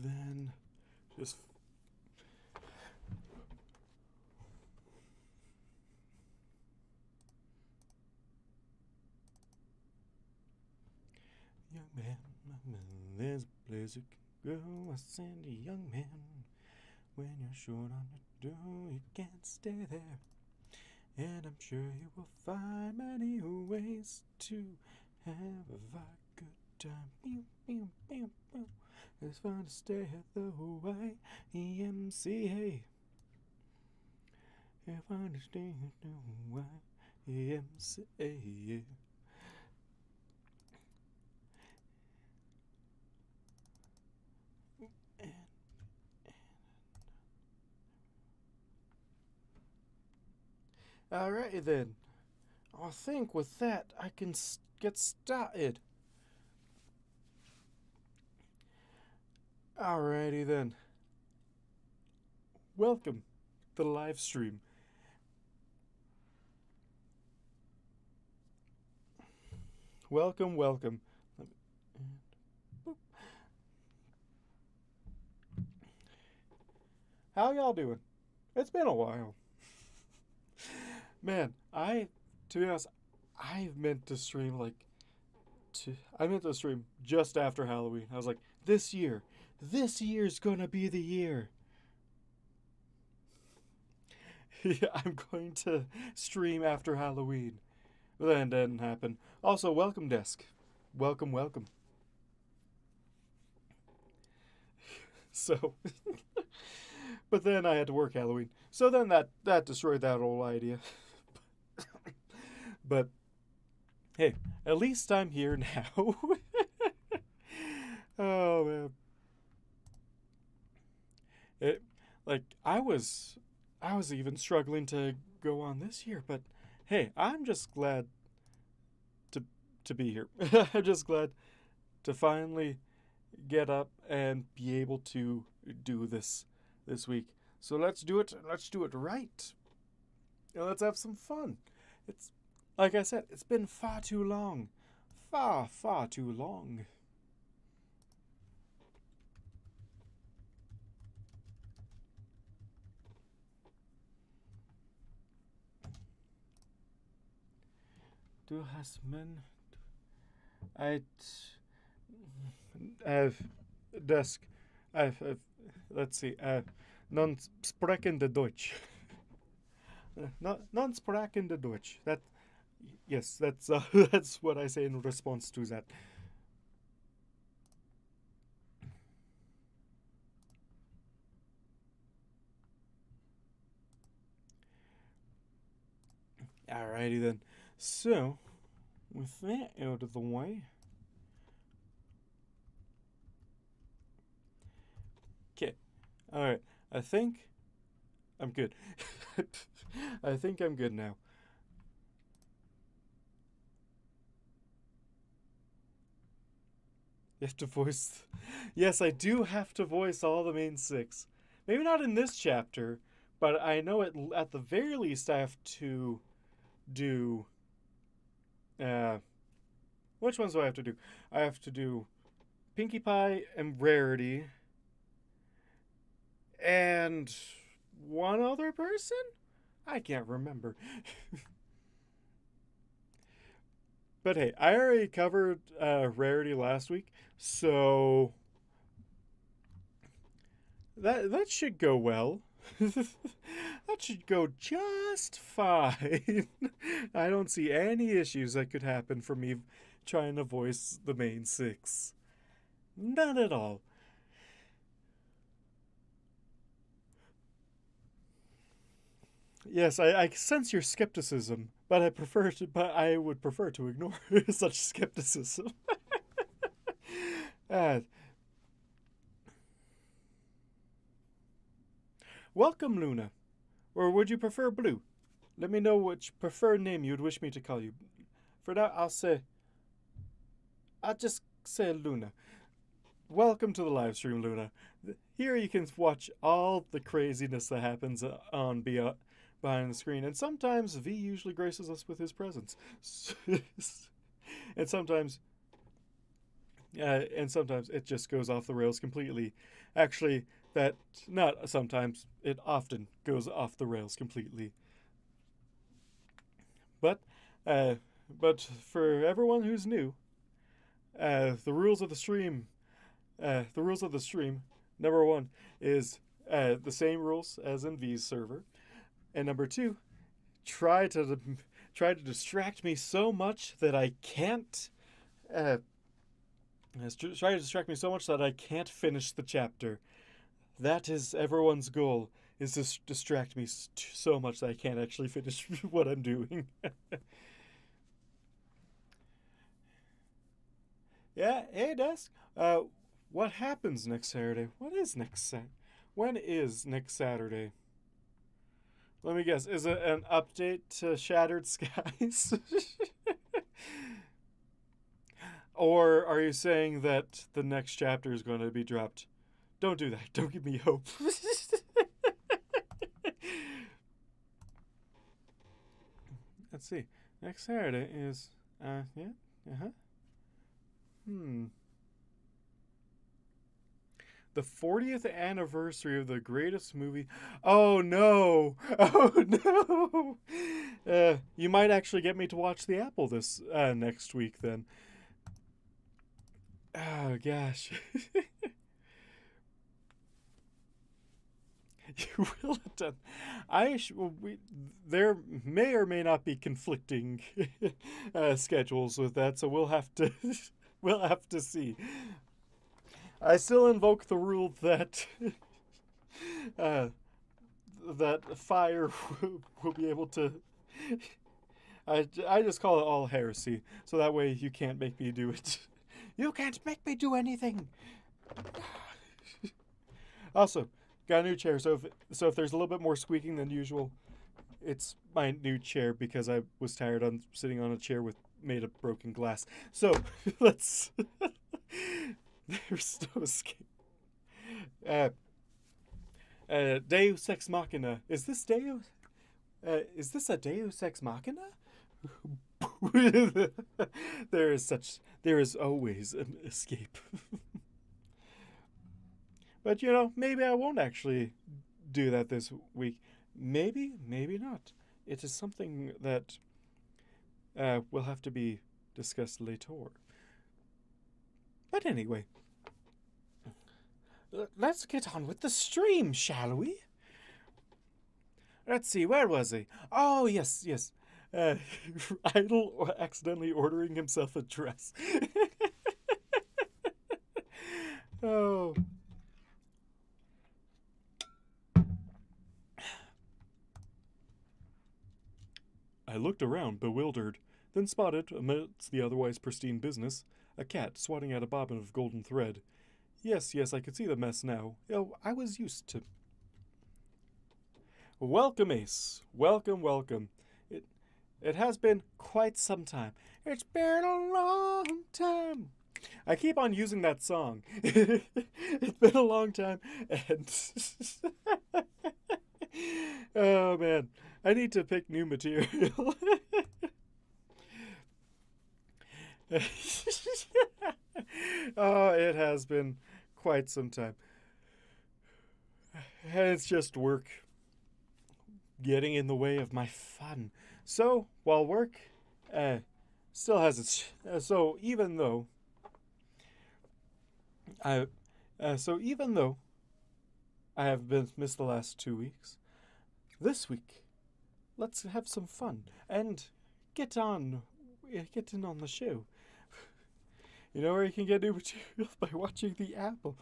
then just young man, there's a place you can go. I send a young man. When you're short on the dough, you can't stay there. And I'm sure you will find many ways to have a good time. Pew, pew, pew, pew. It's fun to stay at the YMCA. If I understand the YMCA. Alrighty then. I think with that I can get started. Alrighty then. Welcome to the live stream. Welcome, welcome. How y'all doing? It's been a while. Man, to be honest, I meant to stream just after Halloween. I was like, this year's gonna be the year. Yeah, I'm going to stream after Halloween. But then it didn't happen. Also, welcome desk. Welcome, welcome. So, but then I had to work Halloween. So then that destroyed that whole idea. But hey, at least I'm here now. Oh man. I was even struggling to go on this year, but hey, I'm just glad to be here. I'm just glad to finally get up and be able to do this week. So let's do it right. And let's have some fun. It's like I said, it's been far too long. Far too long. Du hast men. I've desk. I've let's see. Non sprechende Deutsch. Non sprechende Deutsch. Yes, that's what I say in response to that. Alrighty then. So, with that out of the way. Okay. Alright. I think I'm good. I think I'm good now. You have to voice. Yes, I do have to voice all the main 6. Maybe not in this chapter, but I know at the very least I have to do. Which ones do I have to do? I have to do Pinkie Pie and Rarity. And one other person? I can't remember. But hey, I already covered Rarity last week, so that should go well. That should go just fine. I don't see any issues that could happen for me trying to voice the main 6. None at all. Yes, I sense your skepticism, but I would prefer to ignore such skepticism. Welcome, Luna. Or would you prefer Blue? Let me know which preferred name you'd wish me to call you. For now, I'll just say Luna. Welcome to the live stream, Luna. Here you can watch all the craziness that happens behind the screen, and sometimes V usually graces us with his presence. And sometimes And sometimes it just goes off the rails completely. Actually, that not sometimes, it often goes off the rails completely. But, uh, but for everyone who's new, the rules of the stream, number one is the same rules as in V's server, and number two, try to try to distract me so much that I can't. Try to distract me so much that I can't finish the chapter. That is everyone's goal. Is to distract me so much that I can't actually finish what I'm doing. Yeah, hey Desk. What happens next Saturday? What is next Saturday? When is next Saturday? Let me guess. Is it an update to Shattered Skies? Or are you saying that the next chapter is going to be dropped? Don't do that. Don't give me hope. Let's see. Next Saturday is yeah. Uh-huh. The 40th anniversary of the greatest movie. Oh no! Oh no! You might actually get me to watch The Apple this next week then. Oh gosh. You will have done. There may or may not be conflicting schedules with that, so we'll have to we'll have to see. I still invoke the rule that that fire will be able to. I just call it all heresy, so that way you can't make me do it. You can't make me do anything. Also, got a new chair, so if there's a little bit more squeaking than usual, it's my new chair because I was tired on sitting on a chair made of broken glass. So let's. There's no escape. Deus Ex Machina. Is this Deus? Is this a Deus Ex Machina? There is always an escape. But maybe I won't actually do that this week. Maybe not. It is something that will have to be discussed later. But anyway, let's get on with the stream, shall we? Let's see, where was he? Oh, yes. Idle accidentally ordering himself a dress. Oh. I looked around, bewildered, then spotted, amidst the otherwise pristine business, a cat swatting at a bobbin of golden thread. Yes, I could see the mess now. I was used to. Welcome, Ace. Welcome. It has been quite some time. It's been a long time. I keep on using that song. It's been a long time, and oh man, I need to pick new material. Oh, it has been quite some time. And it's just work getting in the way of my fun. So, while work still has its... so even though I have been missed the last 2 weeks, this week, let's have some fun and get in on the show. You know where you can get new material? By watching The Apple.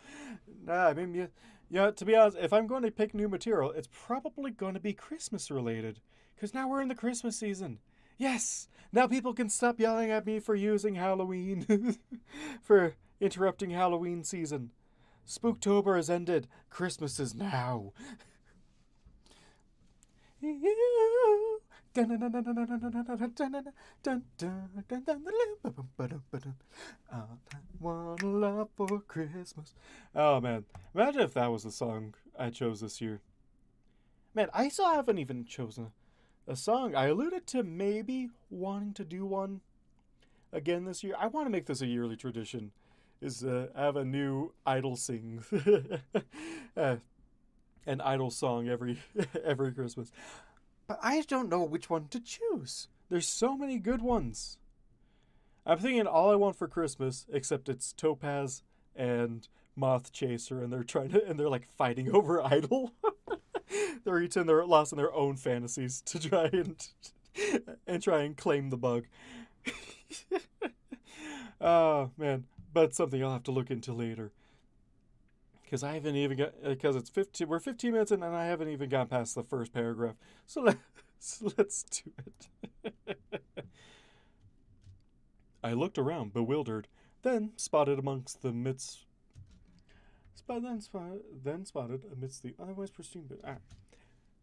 Nah, I mean, to be honest, if I'm going to pick new material, it's probably going to be Christmas related. Because now we're in the Christmas season. Yes! Now people can stop yelling at me for using Halloween. For interrupting Halloween season. Spooktober has ended. Christmas is now. I want a lot for Christmas. Oh man, imagine if that was the song I chose this year. Man, I still haven't even chosen a song. I alluded to maybe wanting to do one again this year. I want to make this a yearly tradition. is have a new idol sing, an idol song every every Christmas. But I don't know which one to choose. There's so many good ones. I'm thinking all I want for Christmas, except it's Topaz and Moth Chaser, and they're like fighting over idol. They're lost in their own fantasies to try and try and claim the bug. Oh man, but something I'll have to look into later. Because I haven't even got, because it's 15, we're 15 minutes in and I haven't even gone past the first paragraph. Let's do it. I looked around, bewildered, then spotted amidst the otherwise pristine.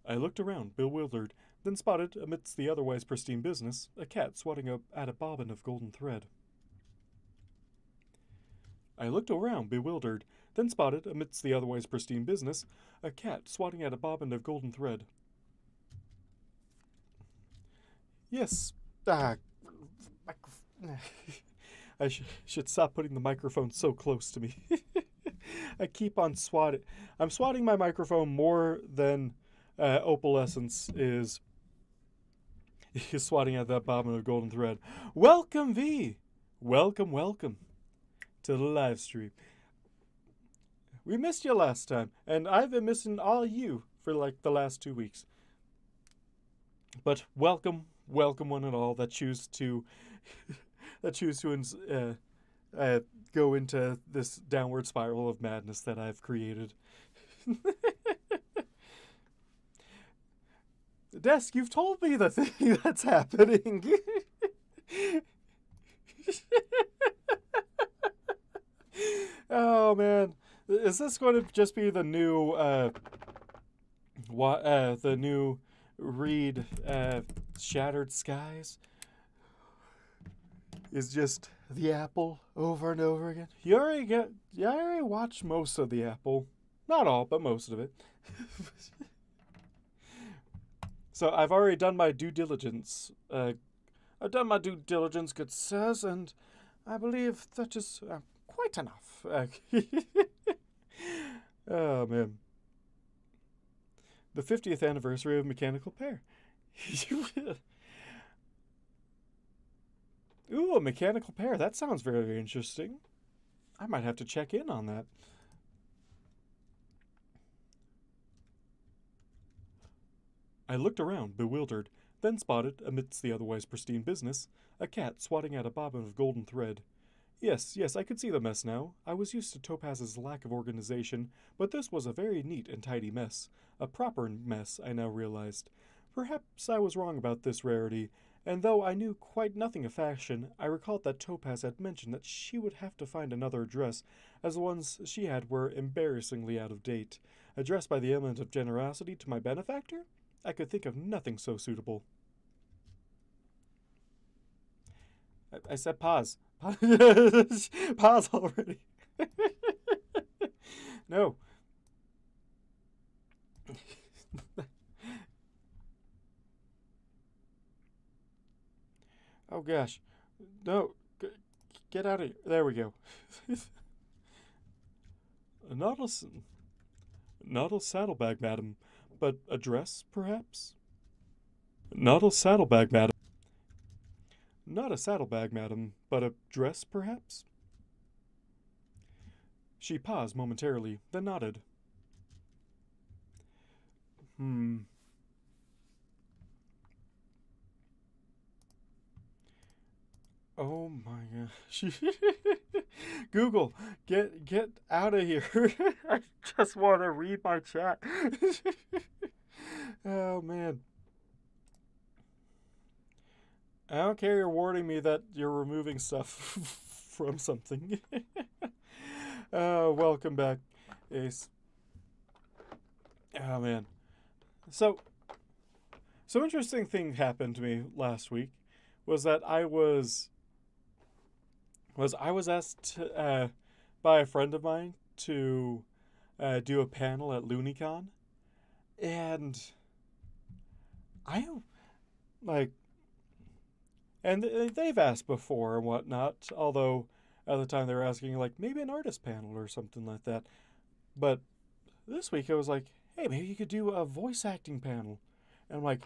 I looked around, bewildered, then spotted amidst the otherwise pristine business a cat swatting at a bobbin of golden thread. I looked around, bewildered, then spotted amidst the otherwise pristine business a cat swatting at a bobbin of golden thread. Yes, I should stop putting the microphone so close to me. I keep on swatting. I'm swatting my microphone more than Opalescence is swatting at that bobbin of golden thread. Welcome, V! Welcome to the live stream. We missed you last time, and I've been missing all you for like the last 2 weeks. But welcome one and all that choose to go into this downward spiral of madness that I've created. Desk, you've told me the thing that's happening. Oh man, is this going to just be the new the new read Shattered Skies? Is just the apple over and over again. You already watched most of the apple. Not all, but most of it. So I've already done my due diligence. I've done my due diligence, good sirs, and I believe that is quite enough. Oh, man. The 50th anniversary of Mechanical Pear. Ooh, a Mechanical Pear. That sounds very, very interesting. I might have to check in on that. I looked around, bewildered, then spotted, amidst the otherwise pristine business, a cat swatting at a bobbin of golden thread. Yes, I could see the mess now. I was used to Topaz's lack of organization, but this was a very neat and tidy mess. A proper mess, I now realized. Perhaps I was wrong about this rarity, and though I knew quite nothing of fashion, I recalled that Topaz had mentioned that she would have to find another address, as the ones she had were embarrassingly out of date. Addressed by the element of generosity to my benefactor? I could think of nothing so suitable. I said pause. Pause already. No. Oh gosh. No. Get out of here. There we go. Not a saddlebag, madam, but a dress, perhaps? Not a saddlebag, madam. Not a saddlebag, madam, but a dress, perhaps? She paused momentarily, then nodded. Oh my gosh. Google, get out of here. I just want to read my chat. Oh man. I don't care you're warning me that you're removing stuff from something. Welcome back, Ace. Oh man. So interesting thing happened to me last week was that I was asked by a friend of mine to do a panel at LooneyCon, and I like, and they've asked before and whatnot. Although At the time, they were asking, like, maybe an artist panel or something like that. But this week, it was like, hey, maybe you could do a voice acting panel. And I'm like,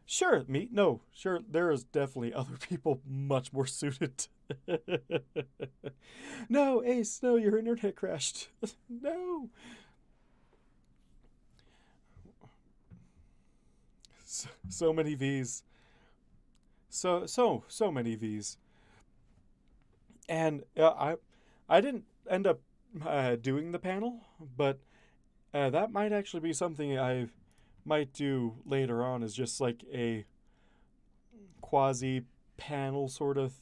sure, me? No, sure, there is definitely other people much more suited. No, Ace, no, your internet crashed. No. So many V's. So many V's. And I didn't end up doing the panel, but that might actually be something I might do later on. Is just like a quasi panel sort of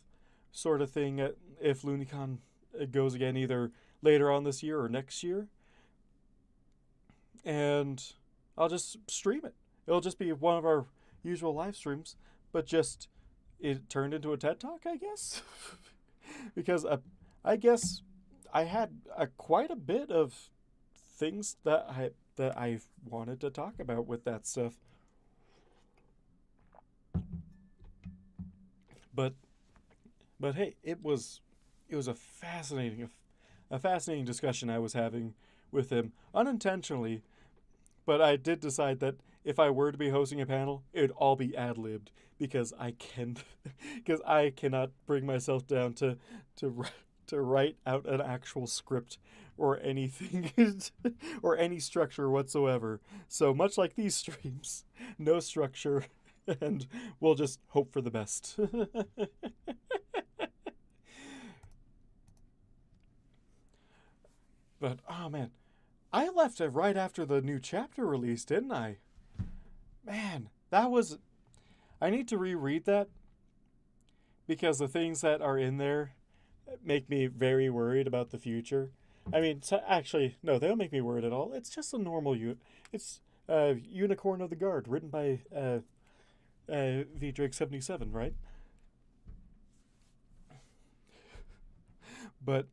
thing if LuniCon goes again, either later on this year or next year, and I'll just stream it. It'll just be one of our usual live streams, but just it turned into a TED Talk, I guess. Because I guess I had quite a bit of things that I wanted to talk about with that stuff. But hey, it was a fascinating discussion I was having with him unintentionally, but I did decide that if I were to be hosting a panel, it'd all be ad-libbed because because I cannot bring myself down to to write out an actual script or anything or any structure whatsoever. So much like these streams, no structure, and we'll just hope for the best. But oh man, I left it right after the new chapter release, didn't I? Man, that was. I need to reread that because the things that are in there make me very worried about the future. I mean, so actually, no, they don't make me worried at all. It's just a normal It's Unicorn of the Guard, written by V Drake 77, right? But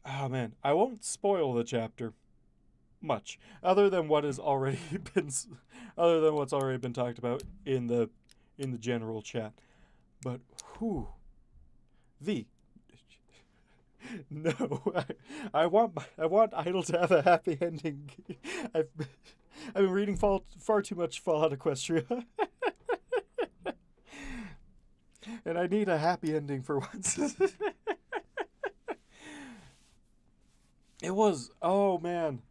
oh man, I won't spoil the chapter much, other than what has already been, other than what's already been talked about in the general chat. But whew, V. No, I want Idle to have a happy ending. I've been reading far too much Fallout Equestria, and I need a happy ending for once. It was, oh man,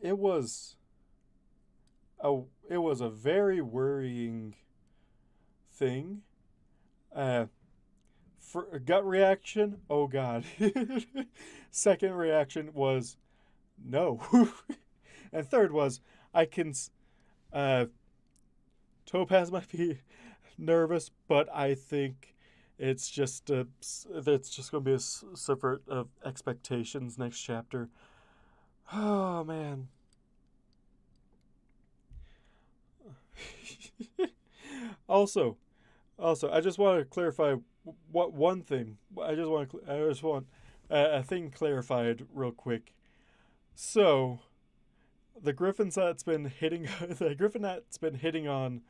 it was a very worrying thing. For gut reaction, oh god. Second reaction was no. And third was I can Topaz might be nervous, but I think it's just going to be a subvert of expectations next chapter. Oh man. also, I just want to clarify what one thing. I just want a thing clarified real quick. So, the griffin that's been hitting on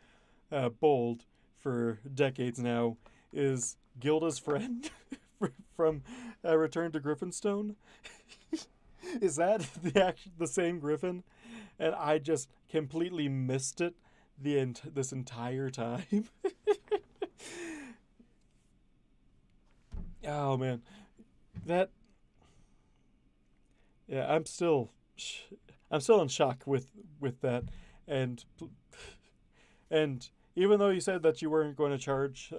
Bold for decades now is Gilda's friend from Return to Griffinstone. Is that the same Griffin? And I just completely missed it this entire time. Oh man, that yeah, I'm still in shock with that, and even though you said that you weren't going to charge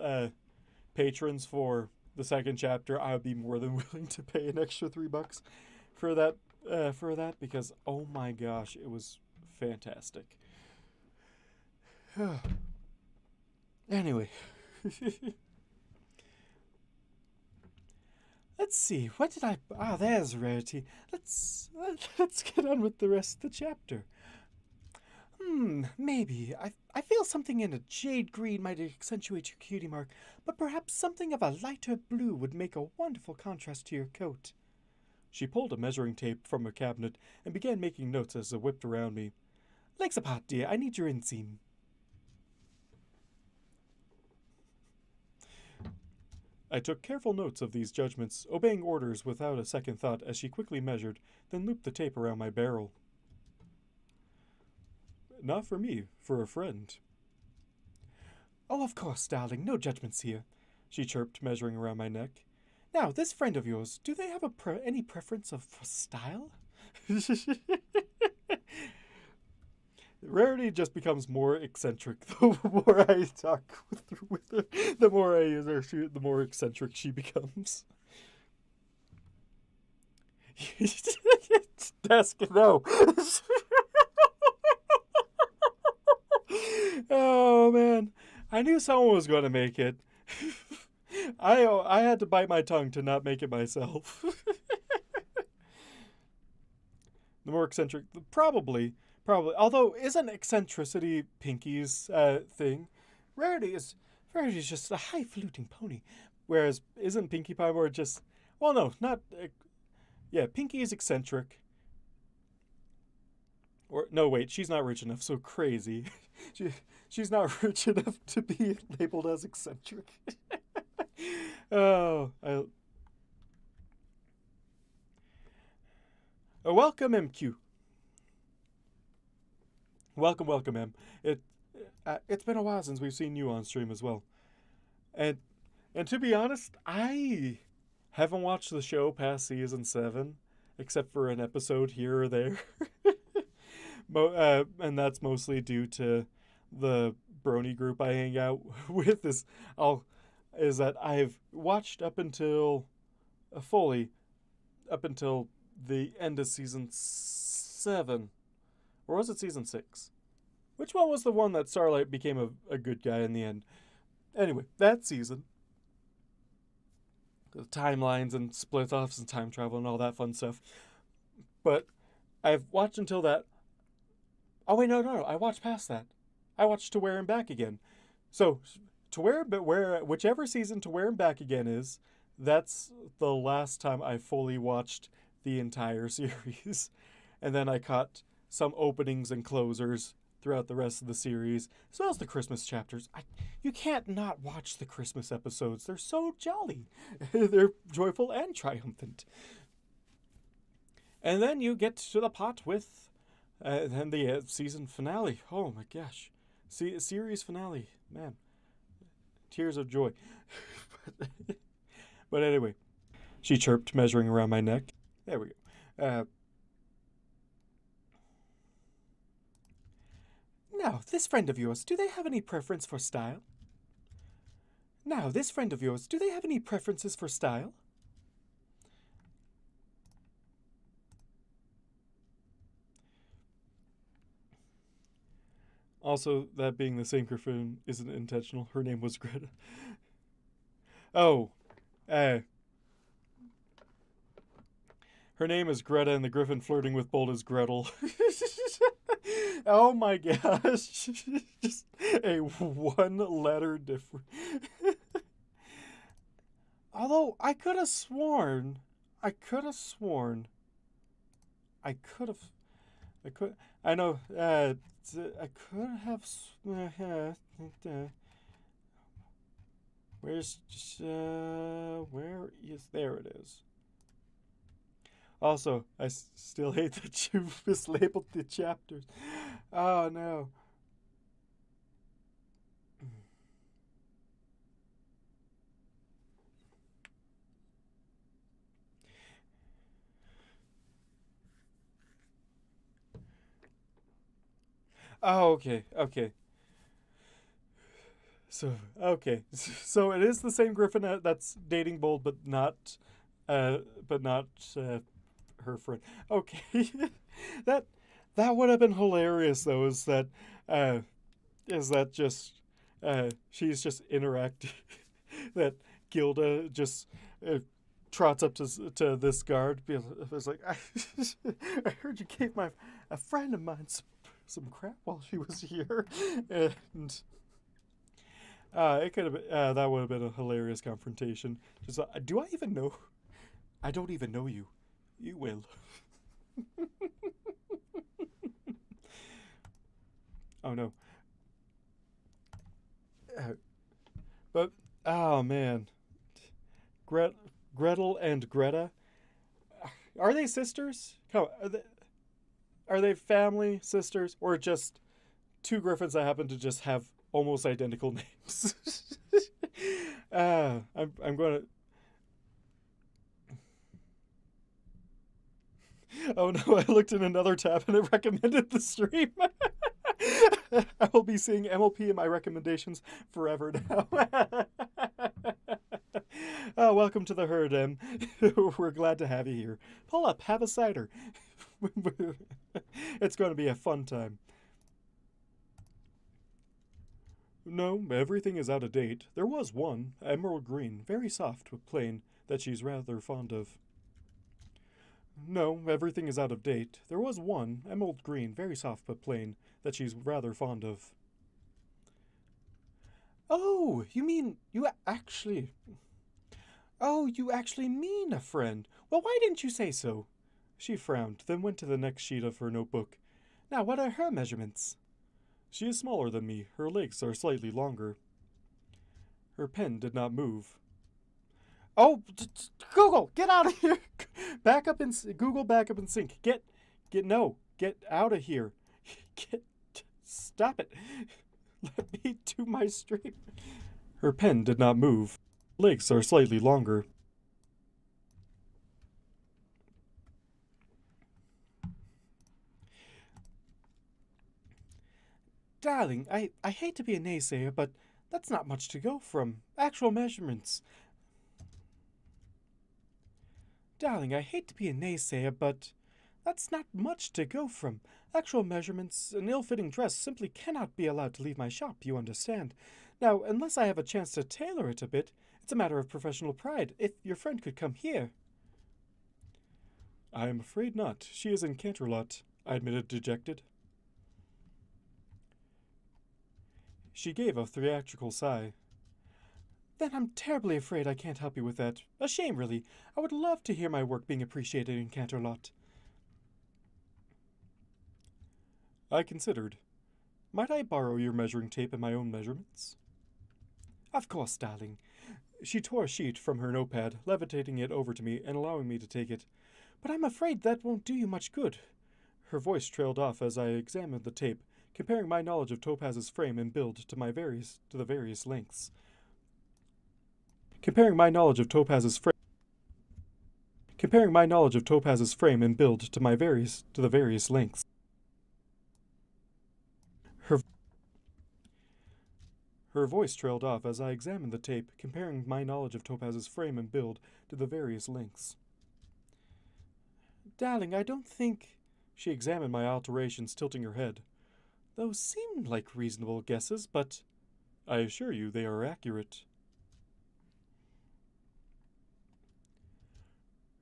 patrons for the second chapter, I would be more than willing to pay an extra $3 for that because oh my gosh, it was fantastic. Anyway. Let's see. What did I? Ah, there's Rarity. Let's get on with the rest of the chapter. Maybe. I feel something in a jade green might accentuate your cutie mark, but perhaps something of a lighter blue would make a wonderful contrast to your coat. She pulled a measuring tape from her cabinet and began making notes as it whipped around me. Legs apart, dear. I need your inseam. I took careful notes of these judgments, obeying orders without a second thought as she quickly measured, then looped the tape around my barrel. Not for me, for a friend. Oh, of course, darling, no judgments here, she chirped, measuring around my neck. Now, this friend of yours, do they have any preference for style? Rarity just becomes more eccentric the more I talk with her. The more I use her, the more eccentric she becomes. Desk, no. Oh man, I knew someone was going to make it. I had to bite my tongue to not make it myself. The more eccentric, probably. Although, isn't eccentricity Pinky's thing? Rarity is just a high-fluting pony. Whereas, isn't Pinkie Pie more just... Well, no, not... yeah, Pinky is eccentric. Or, no, wait, she's not rich enough, so crazy. She's not rich enough to be labeled as eccentric. Oh, welcome, MQ. Welcome, M. It's been a while since we've seen you on stream as well. And to be honest, I haven't watched the show past season 7, except for an episode here or there. And that's mostly due to the brony group I hang out with. Is that I've watched up until fully up until the end of season 7. Or was it season 6? Which one was the one that Starlight became a good guy in the end? Anyway, that season. The timelines and split-offs and time travel and all that fun stuff. But I've watched until that. Oh, wait, no. I watched past that. I watched To Where and Back Again. So, whichever season To Where and Back Again is, that's the last time I fully watched the entire series. And then I caught some openings and closers throughout the rest of the series, as well as the Christmas chapters. You can't not watch the Christmas episodes. They're so jolly. They're joyful and triumphant. And then you get to the pot with then the season finale. Oh my gosh. Series finale. Man. Tears of joy. But anyway. She chirped, measuring around my neck. There we go. Now, this friend of yours, do they have any preference for style? Now, this friend of yours, do they have any preferences for style? Also, that being the same Griffin isn't intentional. Her name was Greta. Oh. Her name is Greta, and the Griffin flirting with Bolt is Gretel. Oh my gosh. Just a one-letter difference. Although, I could have sworn... I know... I could have... where is... There it is. Also, I still hate that you mislabeled the chapters. Oh, no. Oh, okay. So, okay. So it is the same Griffin that's dating Bold, but not her friend. Okay. that would have been hilarious though, is that just she's just interacting that Gilda just trots up to this guard. It's like, I heard you gave a friend of mine some crap while she was here, and it could have been, that would have been a hilarious confrontation. Just do I even know? I don't even know you. You will. Oh no. But oh man, Gret- Gretel and Greta. Are they sisters? Come on, are they family sisters or just two griffins that happen to just have almost identical names? I'm going to. Oh no! I looked in another tab and it recommended the stream. I will be seeing MLP in my recommendations forever now. Welcome to the herd, Em. We're glad to have you here. Pull up, have a cider. It's going to be a fun time. No, everything is out of date. There was one, emerald green, very soft but plain, that she's rather fond of. No, everything is out of date. There was one, emerald green, very soft but plain, that she's rather fond of. Oh, you mean you actually. Oh, you actually mean a friend. Well, why didn't you say so? She frowned, then went to the next sheet of her notebook. Now, what are her measurements? She is smaller than me. Her legs are slightly longer. Her pen did not move. Oh, Google, get out of here! Back up in Google, back up in sync. Get out of here. Stop it. Let me do my stream. Her pen did not move. Legs are slightly longer. Darling, I hate to be a naysayer, but that's not much to go from. Actual measurements. Darling, I hate to be a naysayer, but that's not much to go from. Actual measurements, an ill-fitting dress simply cannot be allowed to leave my shop, you understand. Now, unless I have a chance to tailor it a bit, it's a matter of professional pride. If your friend could come here. I am afraid not. She is in Canterlot, I admitted, dejected. She gave a theatrical sigh. Then I'm terribly afraid I can't help you with that. A shame, really. I would love to hear my work being appreciated in Canterlot. I considered. Might I borrow your measuring tape and my own measurements? Of course, darling. She tore a sheet from her notepad, levitating it over to me and allowing me to take it. But I'm afraid that won't do you much good. Her voice trailed off as I examined the tape, comparing my knowledge of Topaz's frame and build to the various lengths. Comparing my knowledge of Topaz's frame and build to the various lengths. Her voice trailed off as I examined the tape, comparing my knowledge of Topaz's frame and build to the various lengths. Darling, I don't think. She examined my alterations, tilting her head. Those seem like reasonable guesses, but I assure you they are accurate.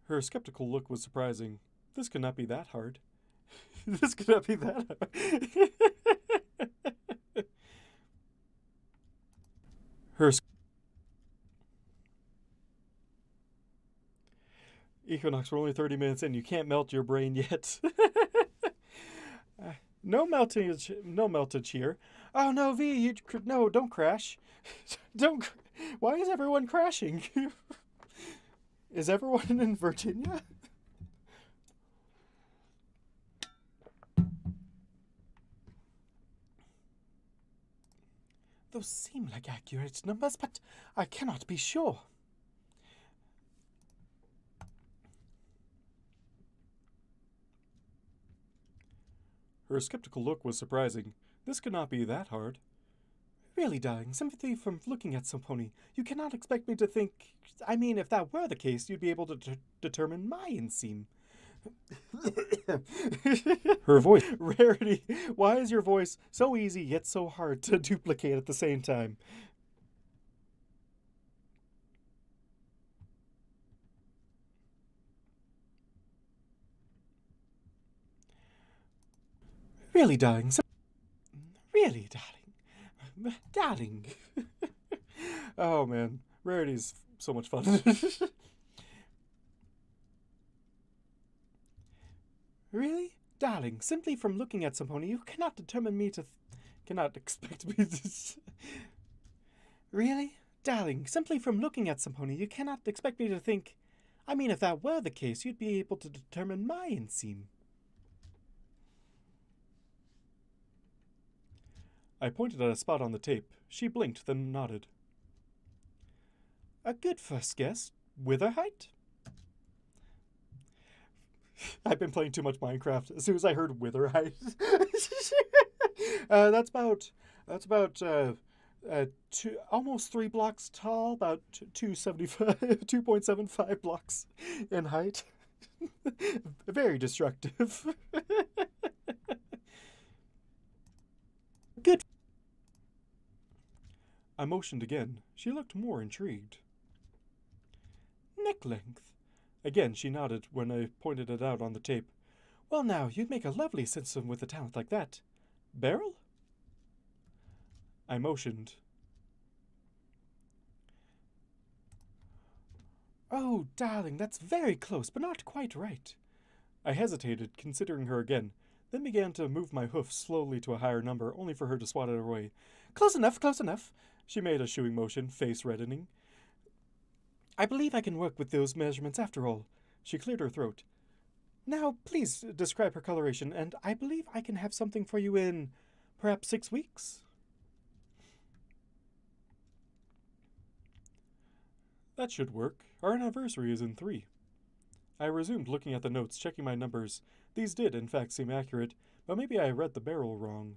Her skeptical look was surprising. This could not be that hard. This could not be that hard. Equinox, we're only 30 minutes in. You can't melt your brain yet. No meltage here. Oh no, V, no, don't crash. Why is everyone crashing? Is everyone in Virginia? Those seem like accurate numbers, but I cannot be sure. Her skeptical look was surprising. This could not be that hard. Really, darling, sympathy from looking at some pony. You cannot expect me to think. I mean, if that were the case, you'd be able to determine my inseam. Her voice. Rarity, why is your voice so easy yet so hard to duplicate at the same time? Really, darling. Really, darling. Darling. Oh, man. Rarity's so much fun. Really? Darling, simply from looking at some pony, you cannot determine me to... cannot expect me to... Really? Darling, simply from looking at some pony, you cannot expect me to think. I mean, if that were the case, you'd be able to determine my inseam. I pointed at a spot on the tape. She blinked, then nodded. A good first guess. Wither height? I've been playing too much Minecraft. As soon as I heard wither height, that's about almost 3 blocks tall, about 2.75 blocks in height. Very destructive. Good. I motioned again. She looked more intrigued. Neck length. Again, she nodded when I pointed it out on the tape. Well now, you'd make a lovely citizen with a talent like that. Barrel? I motioned. Oh, darling, that's very close, but not quite right. I hesitated, considering her again, then began to move my hoof slowly to a higher number, only for her to swat it away. Close enough, close enough. She made a shooing motion, face reddening. I believe I can work with those measurements after all. She cleared her throat. Now, please describe her coloration, and I believe I can have something for you in perhaps 6 weeks. That should work. Our anniversary is in 3. I resumed looking at the notes, checking my numbers. These did, in fact, seem accurate, but maybe I read the barrel wrong.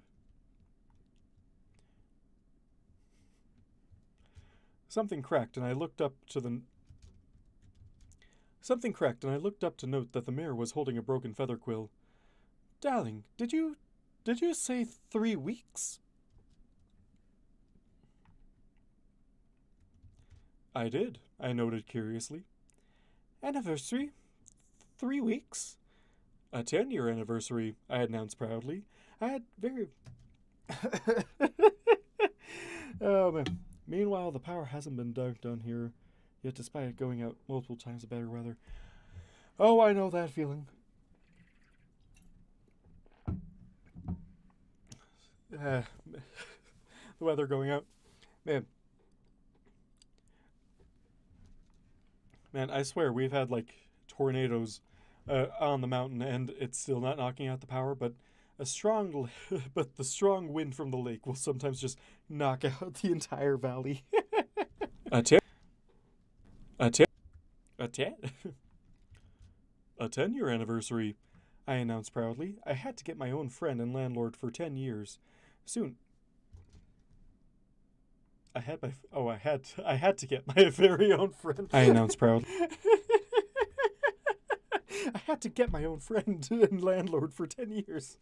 Something cracked, and I looked up to note that the mirror was holding a broken feather quill. Darling, did you say 3 weeks? I did, I noted curiously. Anniversary? 3 weeks? A 10-year anniversary, I announced proudly. I had very... Oh, man. Meanwhile, the power hasn't been dunked on here yet, despite it going out multiple times in better weather. Oh, I know that feeling. The weather going out. Man, I swear, we've had, like, tornadoes on the mountain, and it's still not knocking out the power, but the strong wind from the lake will sometimes just knock out the entire valley. A 10-year anniversary, I announced proudly. I had to get my own friend and landlord for 10 years. Soon. I had to get my very own friend. I announced proudly. I had to get my own friend and landlord for 10 years.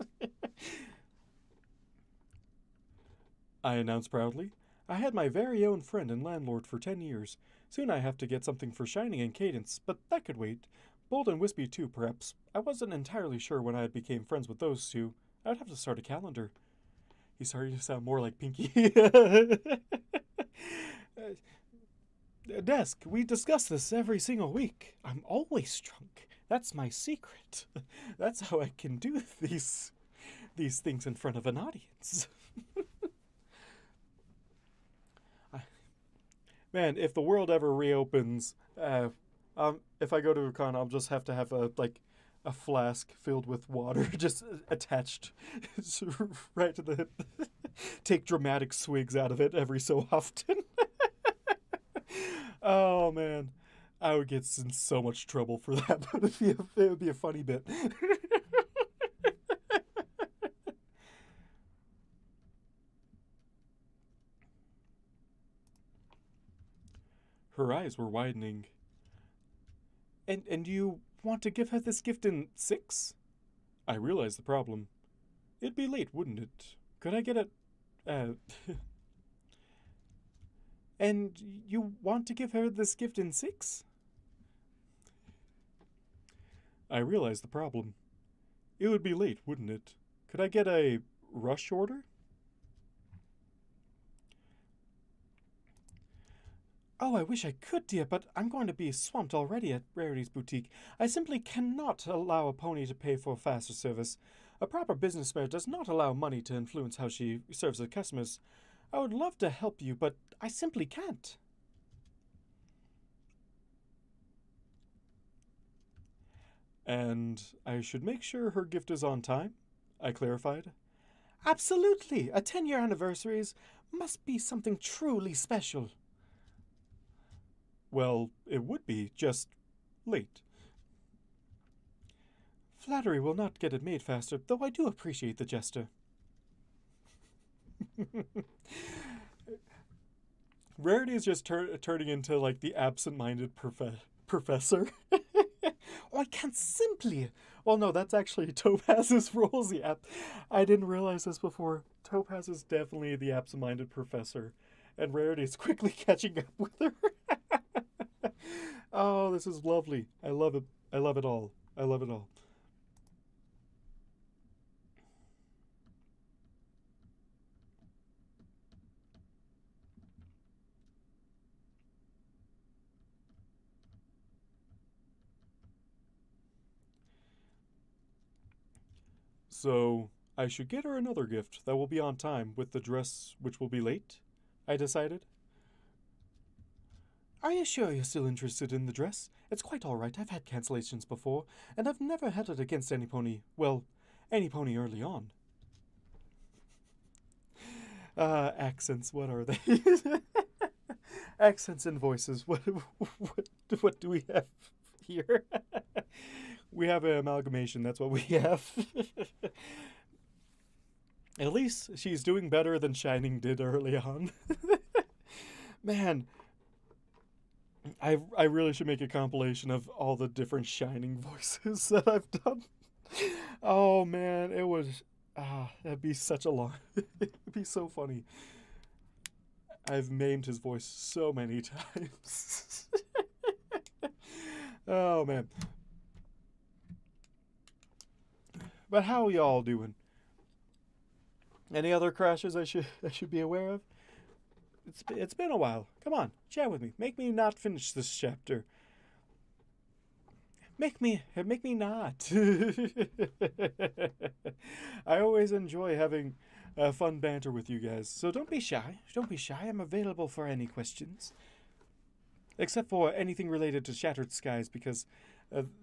I announced proudly. I had my very own friend and landlord for 10 years. Soon I have to get something for Shining and Cadence, but that could wait. Bold and Wispy too, perhaps. I wasn't entirely sure when I became friends with those two. I'd have to start a calendar. He's starting to sound more like Pinky. Desk, we discuss this every single week. I'm always drunk. That's my secret. That's how I can do these things in front of an audience. Man, if the world ever reopens, if I go to a con, I'll just have to have a flask filled with water just attached right to the hip. Take dramatic swigs out of it every so often. Oh, man. I would get in so much trouble for that, but it would be a funny bit. Her eyes were widening. And you want to give her this gift in 6? I realized the problem. It'd be late, wouldn't it? Could I get it... And you want to give her this gift in 6? I realized the problem. It would be late, wouldn't it? Could I get a rush order? Oh, I wish I could, dear, but I'm going to be swamped already at Rarity's Boutique. I simply cannot allow a pony to pay for faster service. A proper businessman does not allow money to influence how she serves her customers. I would love to help you, but I simply can't. And I should make sure her gift is on time, I clarified. Absolutely! A 10-year anniversary must be something truly special. Well, it would be, just late. Flattery will not get it made faster, though I do appreciate the gesture. Rarity is just turning into, like, the absent-minded professor. Oh, I can't simply. Well, no, that's actually Topaz's role as the I didn't realize this before. Topaz is definitely the absent-minded professor, and Rarity is quickly catching up with her. Oh, this is lovely. I love it. I love it all. I love it all. So, I should get her another gift that will be on time with the dress which will be late, I decided. Are you sure you're still interested in the dress? It's quite all right. I've had cancellations before, and I've never had it against any pony. Well, any pony early on. Accents, what are they? Accents and voices. What do we have here? We have an amalgamation. That's what we have. At least she's doing better than Shining did early on. Man, I really should make a compilation of all the different Shining voices that I've done. Oh man, it was that'd be such a long. It'd be so funny. I've maimed his voice so many times. Oh man. But how y'all doing? Any other crashes I should be aware of? It's been a while. Come on, chat with me. Make me not finish this chapter. Make me not. I always enjoy having fun banter with you guys. So don't be shy. Don't be shy. I'm available for any questions. Except for anything related to Shattered Skies, because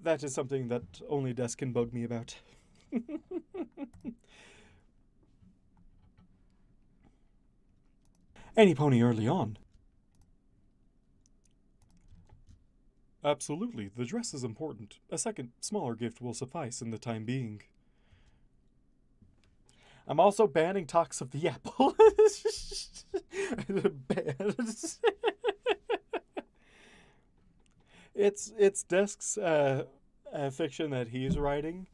that is something that only Des can bug me about. Any pony early on. Absolutely, the dress is important. A second, smaller gift will suffice in the time being. I'm also banning Talks of the Apple. It's Desk's fiction that he's writing.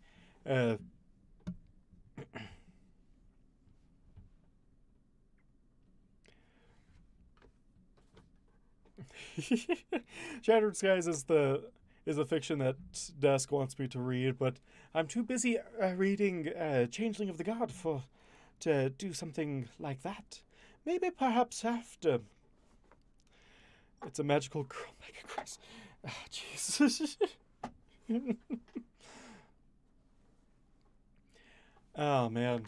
Shattered Skies is a fiction that Desk wants me to read, but I'm too busy reading Changeling of the God to do something like that. Maybe perhaps after. It's a magical girl mega cross. Ah, Jesus. Oh man.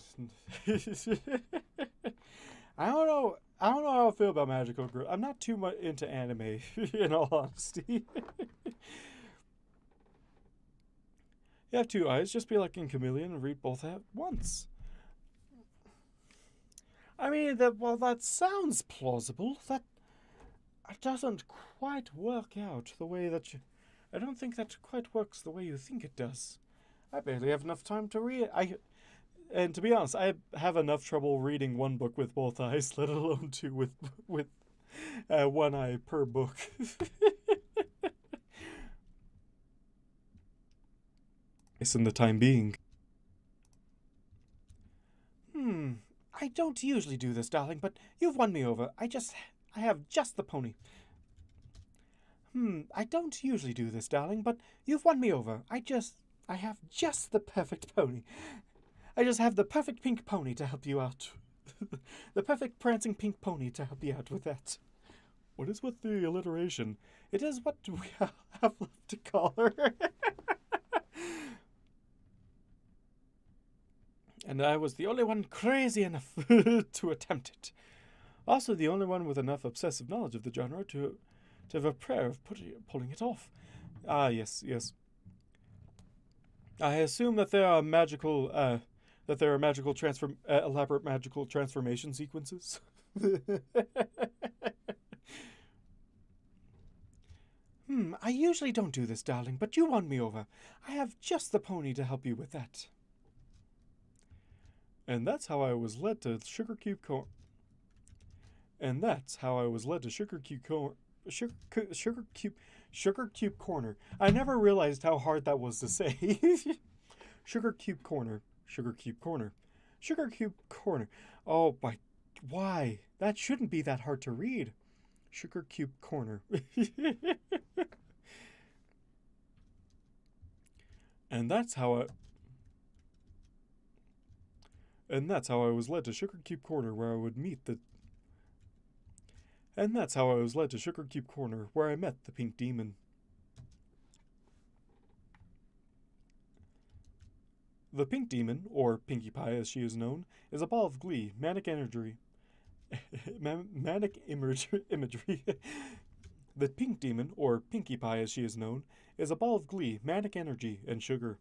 I don't know. I don't know how I feel about magical girl. I'm not too much into anime, in all honesty. You have two eyes. Just be like in Chameleon and read both at once. I mean, that sounds plausible. That doesn't quite work out the way that you. I don't think that quite works the way you think it does. I barely have enough time to read. And to be honest, I have enough trouble reading one book with both eyes, let alone two with one eye per book. It's in the time being. I don't usually do this, darling, but you've won me over. I have just the pony. I don't usually do this, darling, but you've won me over. I have just the perfect pony. I just have the perfect pink pony to help you out. The perfect prancing pink pony to help you out with that. What is with the alliteration? It is what we have left to call her. And I was the only one crazy enough to attempt it. Also the only one with enough obsessive knowledge of the genre to have a prayer of pulling it off. Ah, yes. I assume that there are magical elaborate magical transformation sequences. I usually don't do this, darling, but you won me over. I have just the pony to help you with that. And that's how I was led to Sugar Cube Corner. And that's how I was led to Sugar Cube Corner. Sugar Cube Corner. I never realized how hard that was to say. Sugar Cube Corner. Sugar Cube Corner. Sugar Cube Corner. Oh, why? That shouldn't be that hard to read. Sugar Cube Corner. And that's how I was led to Sugar Cube Corner, where I would meet the. And that's how I was led to Sugar Cube Corner, where I met the Pink Demon. The Pink Demon, or Pinkie Pie as she is known, is a ball of glee, manic imagery. Manic imagery. The Pink Demon, or Pinkie Pie as she is known, is a ball of glee, manic energy, and sugar.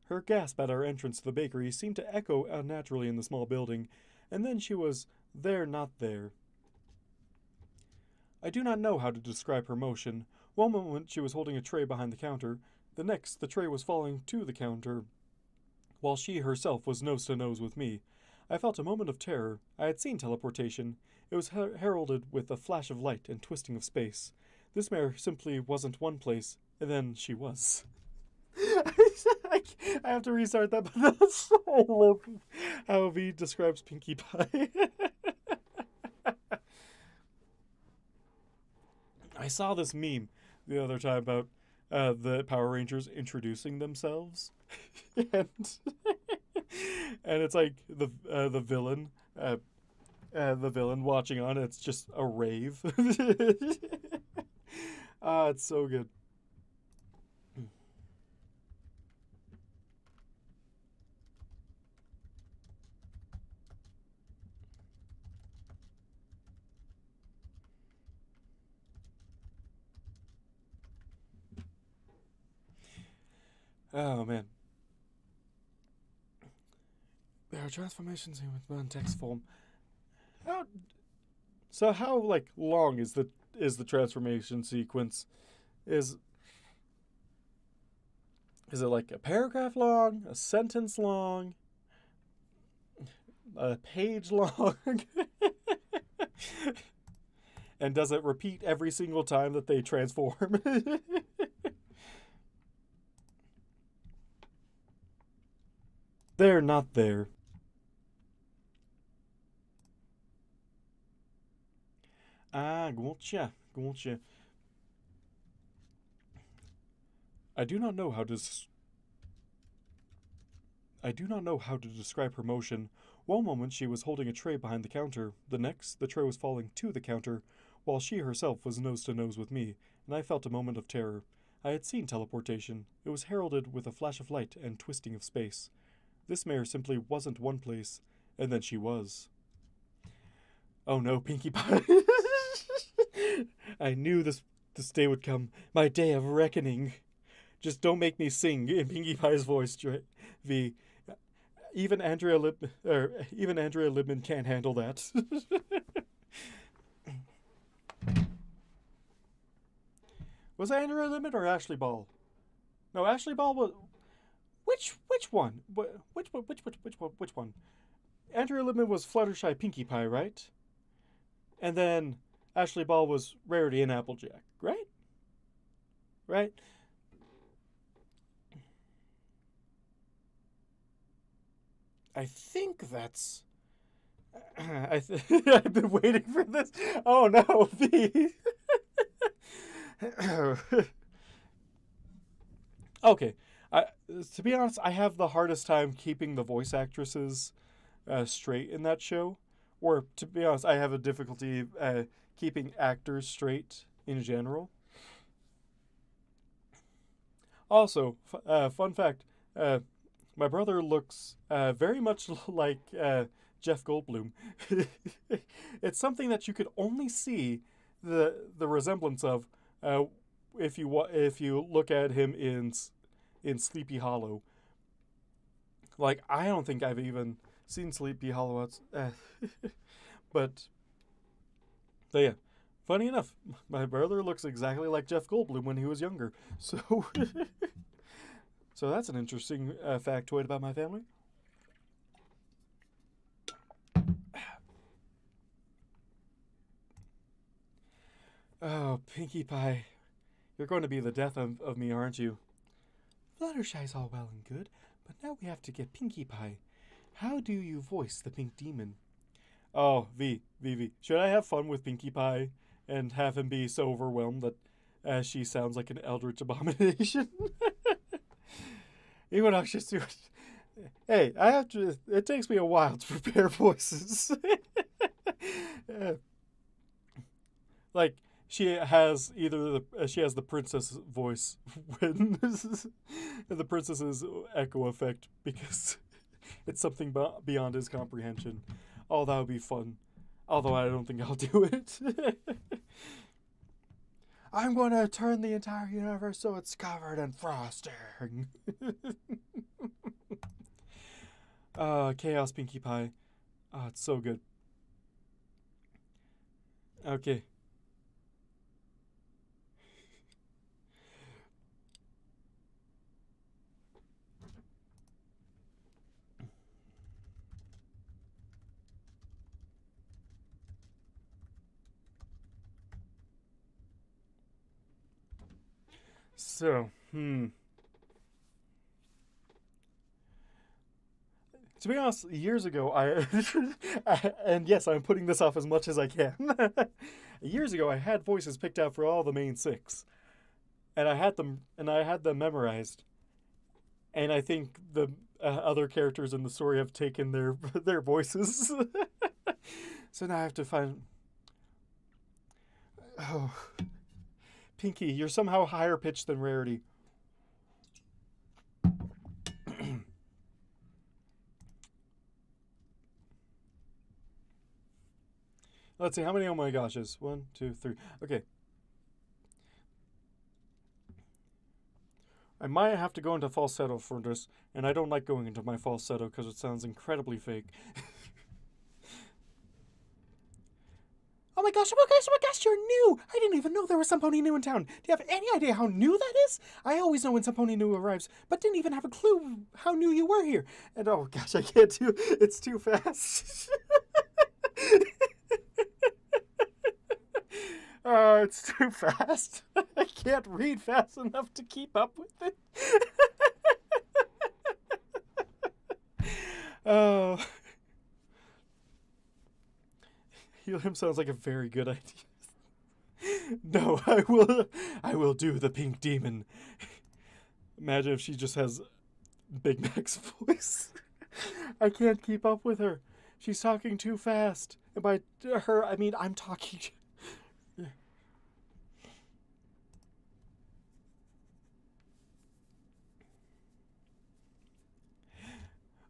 Her gasp at our entrance to the bakery seemed to echo unnaturally in the small building, and then she was there not there. I do not know how to describe her motion. One moment she was holding a tray behind the counter, the next the tray was falling to the counter, while she herself was nose to nose with me. I felt a moment of terror. I had seen teleportation. It was heralded with a flash of light and twisting of space. This mare simply wasn't one place, and then she was. I have to restart that, but that's, I love how V describes Pinkie Pie. I saw this meme the other time about the Power Rangers introducing themselves, and it's like the villain, watching on. It's just a rave. It's so good. Oh man. There are transformations in with text form. How like long is the transformation sequence? Is it like a paragraph long, a sentence long, a page long? And does it repeat every single time that they transform? They're not there. Gotcha. I do not know how to describe her motion. One moment she was holding a tray behind the counter, the next the tray was falling to the counter, while she herself was nose to nose with me, and I felt a moment of terror. I had seen teleportation. It was heralded with a flash of light and twisting of space. This mare simply wasn't one place, and then she was. Oh no, Pinkie Pie. I knew this day would come, my day of reckoning. Just don't make me sing in Pinkie Pie's voice, V. Even Andrea Libman can't handle that. Was it Andrea Libman or Ashley Ball? No, Ashley Ball was. Which one? Which one? Andrea Libman was Fluttershy Pinkie Pie, right? And then Ashley Ball was Rarity and Applejack, right? Right? I think that's. I've been waiting for this. Oh no, V. Okay, to be honest, I have the hardest time keeping the voice actresses straight in that show. Or, to be honest, I have a difficulty keeping actors straight in general. Also, fun fact, my brother looks very much like Jeff Goldblum. It's something that you could only see the resemblance of if you look at him in Sleepy Hollow. Like, I don't think I've even seen Sleepy Hollow outs. But, so yeah. Funny enough, my brother looks exactly like Jeff Goldblum when he was younger. So, so that's an interesting factoid about my family. Oh, Pinkie Pie, you're going to be the death of me, aren't you? Fluttershy's all well and good, but now we have to get Pinkie Pie. How do you voice the pink demon? Oh, V. Should I have fun with Pinkie Pie and have him be so overwhelmed that she sounds like an eldritch abomination? Even I'll just do it. Hey, I have to. It takes me a while to prepare voices. Like she has either she has the princess voice when the princess's echo effect because it's something beyond his comprehension. Oh, that would be fun. Although I don't think I'll do it. I'm going to turn the entire universe so it's covered in frosting. Chaos Pinkie Pie. Oh, it's so good. Okay. So, to be honest, years ago, and yes, I'm putting this off as much as I can. Years ago, I had voices picked out for all the main six, and I had them memorized. And I think the other characters in the story have taken their their voices. So now I have to find. Oh, Pinky, you're somehow higher pitched than Rarity. Let's see, how many oh my goshes? 1, 2, 3. Okay. I might have to go into falsetto for this, and I don't like going into my falsetto because it sounds incredibly fake. Oh my gosh, you're new! I didn't even know there was some pony new in town. Do you have any idea how new that is? I always know when some pony new arrives, but didn't even have a clue how new you were here. And oh gosh, I can't do it's too fast. Oh, it's too fast. I can't read fast enough to keep up with it. Oh. Helium sounds like a very good idea. No, I will do the pink demon. Imagine if she just has Big Mac's voice. I can't keep up with her. She's talking too fast. And by her, I mean I'm talking.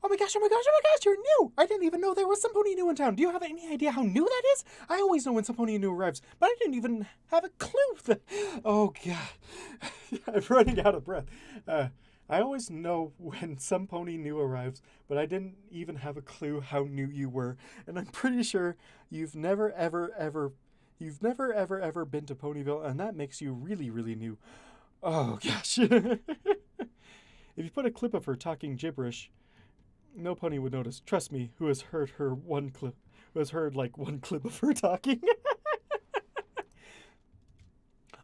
Oh my gosh, you're new! I didn't even know there was some pony new in town. Do you have any idea how new that is? I always know when some pony new arrives, but I didn't even have a clue. Oh god. I'm running out of breath. I always know when some pony new arrives, but I didn't even have a clue how new you were. And I'm pretty sure you've never ever been to Ponyville, and that makes you really, really new. Oh gosh. If you put a clip of her talking gibberish, no pony would notice. Trust me, who has heard like one clip of her talking.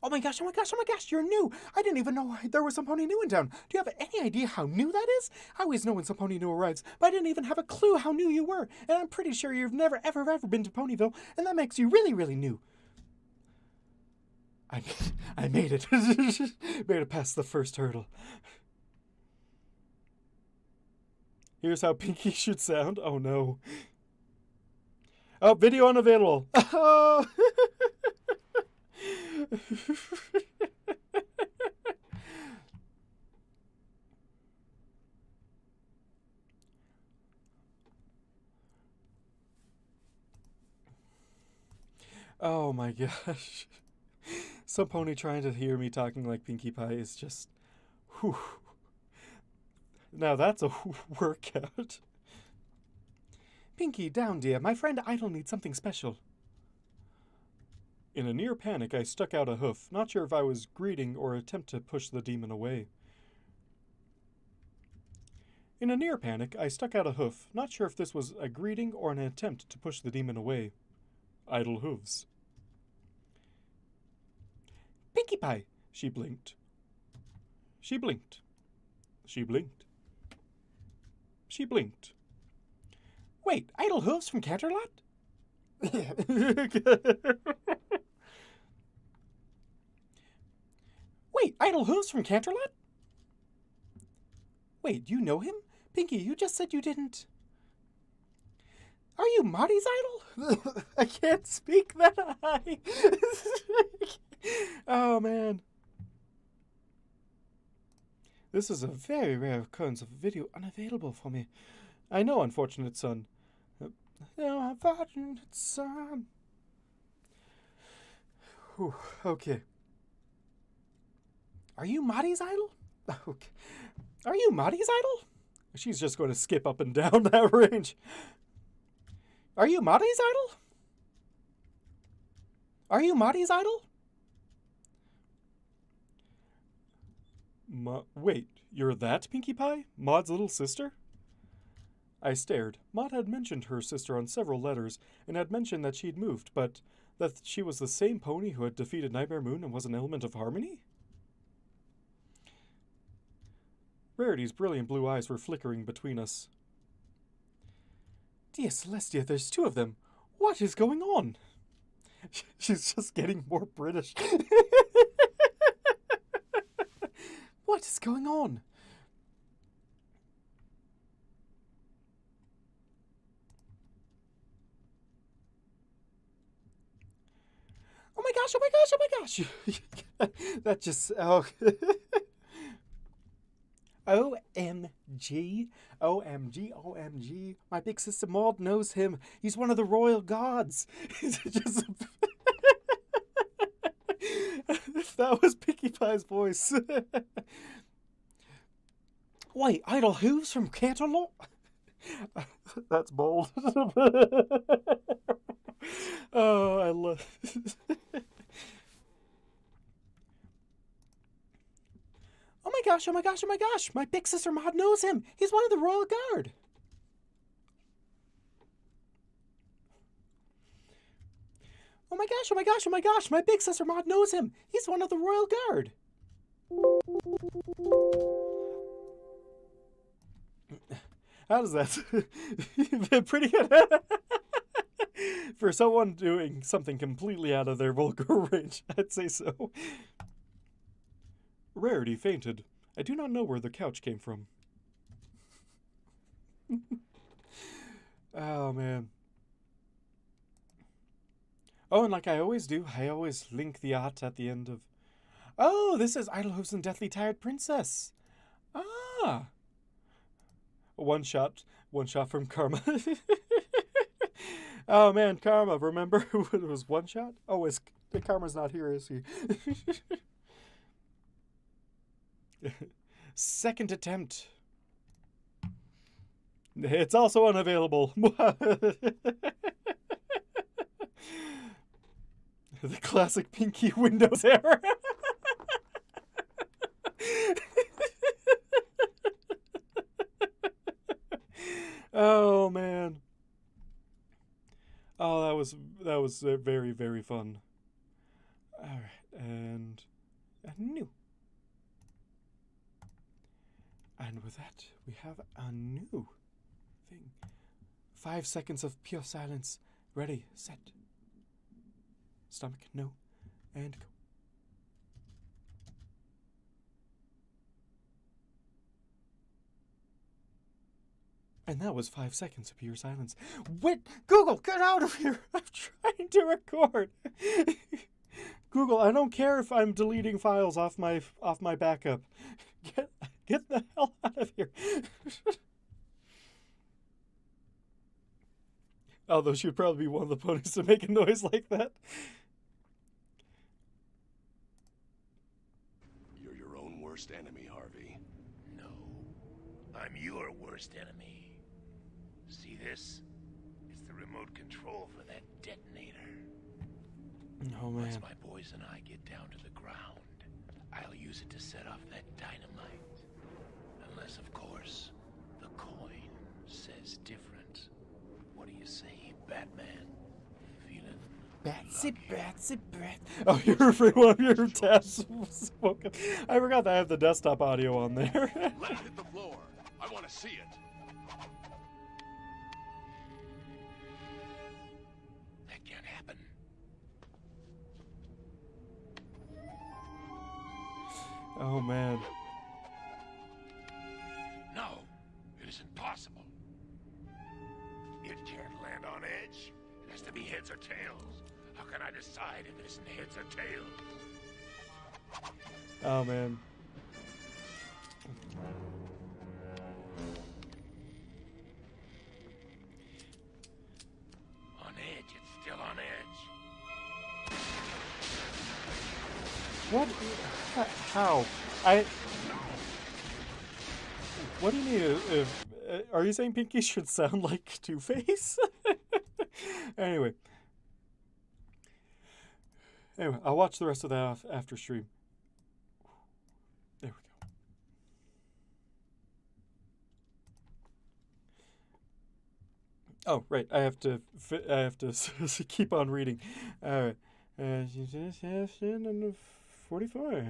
Oh my gosh, you're new! I didn't even know there was some pony new in town. Do you have any idea how new that is? I always know when some pony new arrives, but I didn't even have a clue how new you were. And I'm pretty sure you've never ever been to Ponyville, and that makes you really, really new. I made it. Made it past the first hurdle. Here's how Pinky should sound. Oh no. Oh, video unavailable. Oh. Oh my gosh. Some pony trying to hear me talking like Pinkie Pie is just. Whew. Now that's a workout. Pinky, down, dear. My friend Idle needs something special. In a near panic, I stuck out a hoof, not sure if I was greeting or attempt to push the demon away. In a near panic, I stuck out a hoof, not sure if this was a greeting or an attempt to push the demon away. Idle hooves. Pinkie Pie! She blinked. She blinked. She blinked. She blinked. Wait, Idle hooves from Canterlot? Wait, Idle hooves from Canterlot? Wait, you know him? Pinky, you just said you didn't. Are you Marty's idol? I can't speak that high. Oh, man. This is a very rare occurrence of video unavailable for me. I know, unfortunate son. Unfortunate son. Whew, okay. Are you Marty's idol? Okay. Are you Marty's idol? She's just going to skip up and down that range. Are you Marty's idol? Are you Marty's idol? Wait, you're that Pinkie Pie? Maud's little sister? I stared. Maud had mentioned her sister on several letters, and had mentioned that she'd moved, but that she was the same pony who had defeated Nightmare Moon and was an element of harmony? Rarity's brilliant blue eyes were flickering between us. Dear Celestia, there's two of them. What is going on? She's just getting more British. What is going on? Oh my gosh, oh my gosh, oh my gosh. That just, oh. OMG, OMG, OMG. My big sister Maud knows him. He's one of the royal guards. Just if that was Pinkie Pie's voice. Wait, Idle hooves from Canterlot? That's bold. Oh, I love. Oh my gosh, oh my gosh, oh my gosh! My big sister Maud knows him! He's one of the Royal Guard! Oh my gosh, oh my gosh, oh my gosh! My big sister Maud knows him! He's one of the Royal Guard! How does that? Pretty good. For someone doing something completely out of their vulgar range, I'd say so. Rarity fainted. I do not know where the couch came from. Oh, man. Oh, and like I always do, I always link the art at the end of... Oh, this is Idlehooves and Deathly Tired Princess. Ah. One shot from Karma. Oh, man, Karma, remember? It was one shot? Oh, Karma's not here, is he? Second attempt. It's also unavailable. The classic Pinky Windows error. Oh, man. Oh, that was very, very fun. All right, and new. And with that, we have a new thing. 5 seconds of pure silence. Ready, set. Stomach, no, and go. And that was 5 seconds of pure silence. Wait, Google, get out of here! I'm trying to record. Google, I don't care if I'm deleting files off my backup. Get the hell out of here. Although she would probably be one of the ponies to make a noise like that. You're your own worst enemy, Harvey. No. I'm your worst enemy. See this? It's the remote control for that detonator. Oh, man. Once my boys and I get down to the ground, I'll use it to set off that dynamite. Unless, of course, the coin says different. What do you say, Batman? Feeling Batsy, lucky? batsy, bat. Oh, you're free one of your tests spoken. I forgot that I have the desktop audio on there. Let it hit the floor. I want to see it. That can't happen. Oh, man. No, it isn't possible. It can't land on edge. It has to be heads or tails. How can I decide if it isn't heads or tails? Oh, man. On edge, it's still on edge. What? How? What do you mean? Are you saying Pinky should sound like Two-Face? Anyway. Anyway, I'll watch the rest of that after stream. There we go. Oh, right. I have to keep on reading. All right. 44.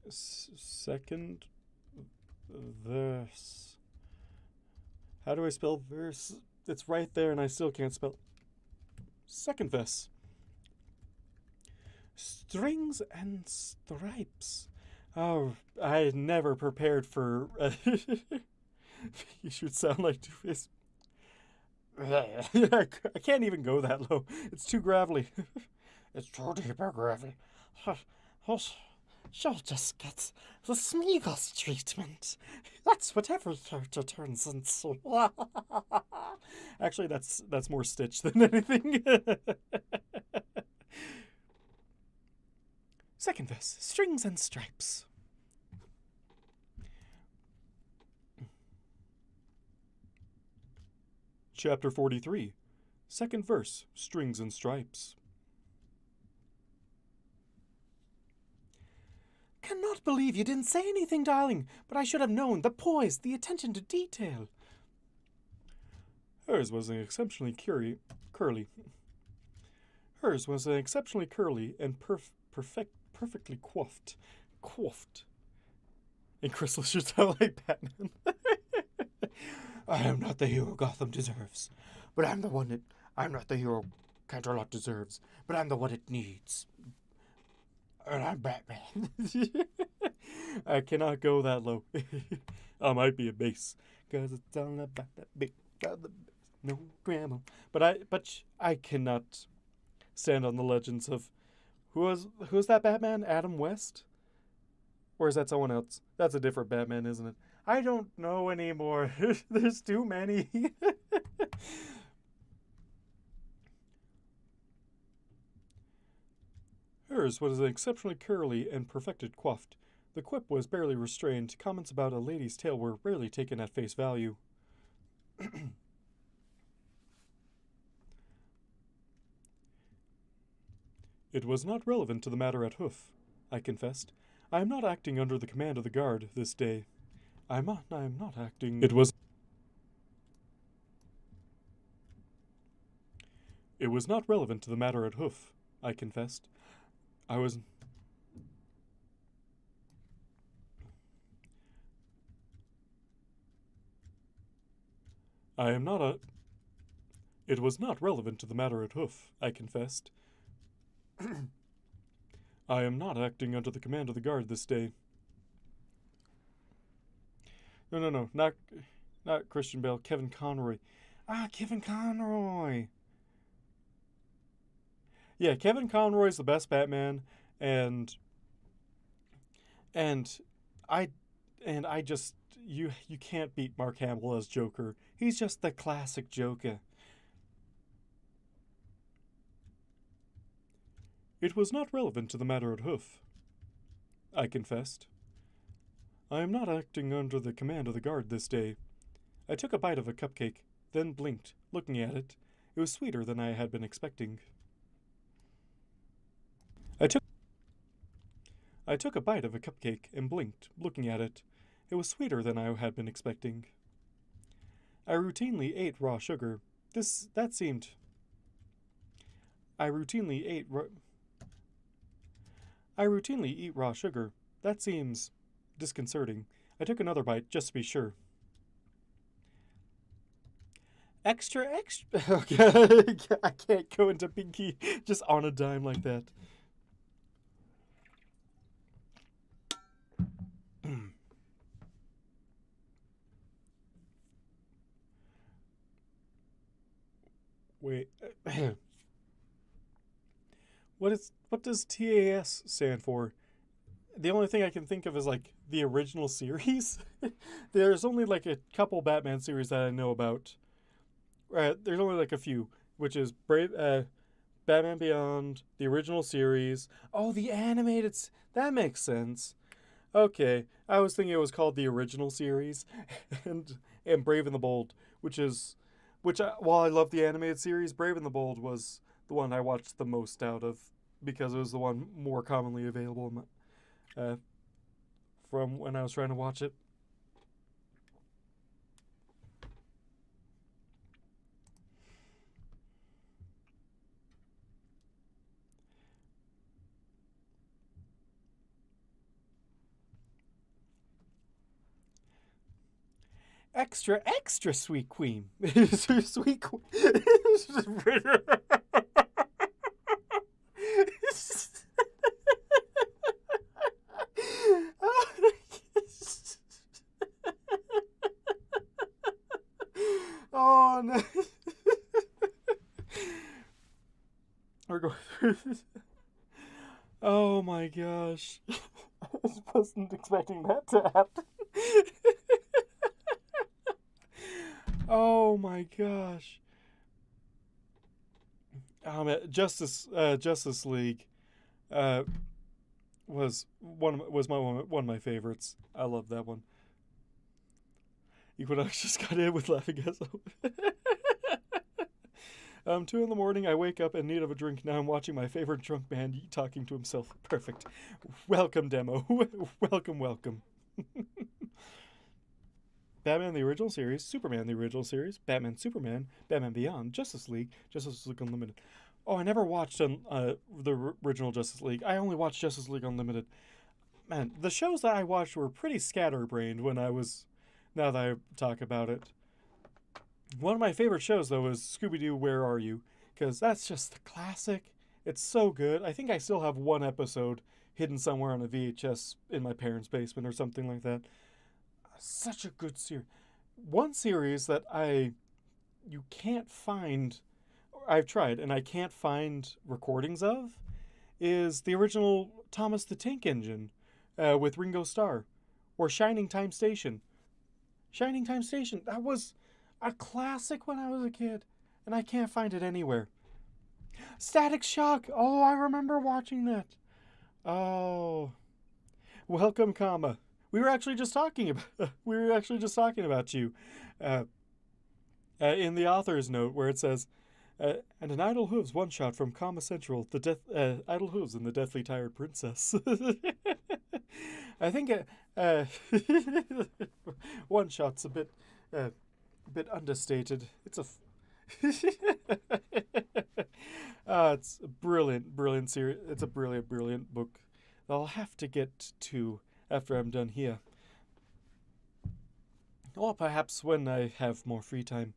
Second verse. How do I spell verse? It's right there, and I still can't spell. Second verse. Strings and stripes. Oh, I never prepared for. You should sound like Two-Face. I can't even go that low. It's too gravelly. It's too deeper gravelly. She'll just get the Smeagol's treatment. That's what every character turns into. Actually, that's more Stitch than anything. Second verse, strings and stripes. Chapter 43, second verse, strings and stripes. Cannot believe you didn't say anything, darling, but I should have known. The poise, the attention to detail. Hers was an exceptionally curly. Hers was an exceptionally curly and perfectly coiffed. And Crystal should sound like Batman. I am not the hero Gotham deserves, but I'm not the hero Canterlot deserves, but I'm the one it needs. And I'm Batman. I cannot go that low. I might be a bass, cause it's all about that big, no grammar. But I cannot stand on the legends of who's that Batman? Adam West? Or is that someone else? That's a different Batman, isn't it? I don't know anymore. There's too many. Hers was an exceptionally curly and perfected coiffed. The quip was barely restrained. Comments about a lady's tale were rarely taken at face value. It was not relevant to the matter at hoof, I confessed. I am not acting under the command of the guard this day. I am not acting. It was not relevant to the matter at hoof, I confessed. I was It was not relevant to the matter at hoof, I confessed. I am not acting under the command of the guard this day. No, not Christian Bale, Kevin Conroy. Kevin Conroy. Yeah, Kevin Conroy's the best Batman, and I just you can't beat Mark Hamill as Joker. He's just the classic Joker. It was not relevant to the matter at hoof, I confessed. I am not acting under the command of the guard this day. I took a bite of a cupcake, then blinked, looking at it. It was sweeter than I had been expecting. I took a bite of a cupcake and blinked, looking at it. It was sweeter than I had been expecting. I routinely ate raw sugar. That seemed. I routinely eat raw sugar. That seems disconcerting. I took another bite just to be sure. Extra. Okay, I can't go into Pinky just on a dime like that. Wait. What does TAS stand for? The only thing I can think of is like the original series. There's only like a couple Batman series that I know about. There's only like a few, which is Batman Beyond, the original series. Oh, the animated. That makes sense. Okay, I was thinking it was called the original series, and Brave and the Bold, while I love the animated series, Brave and the Bold was the one I watched the most out of because it was the one more commonly available from when I was trying to watch it. Extra, extra sweet queen. Sweet queen. Oh no. We're going through this. Oh my gosh. I wasn't expecting that to happen. Oh my gosh. Justice League was one of my favorites. I love that one. Equinox just got in with laughing as 2 in the morning, I wake up in need of a drink. Now I'm watching my favorite drunk man talking to himself. Perfect. Welcome, demo. welcome. Batman the original series, Superman the original series, Batman Superman, Batman Beyond, Justice League Unlimited. Oh, I never watched the original Justice League. I only watched Justice League Unlimited. Man, the shows that I watched were pretty scatterbrained now that I talk about it. One of my favorite shows, though, is Scooby-Doo, Where Are You? Because that's just the classic. It's so good. I think I still have one episode hidden somewhere on a VHS in my parents' basement or something like that. Such a good series. One series that you can't find, I've tried, and I can't find recordings of, is the original Thomas the Tank Engine with Ringo Starr, or Shining Time Station. Shining Time Station, that was a classic when I was a kid, and I can't find it anywhere. Static Shock, oh, I remember watching that. Oh, welcome, comma. We were actually just talking about you, in the author's note where it says, and an Idle Hooves one shot from Comma Central, Idle Hooves and the Deathly Tired Princess. I think one shot's a bit understated. It's it's a brilliant series. It's a brilliant book. I'll have to get to after I'm done here. Or perhaps when I have more free time.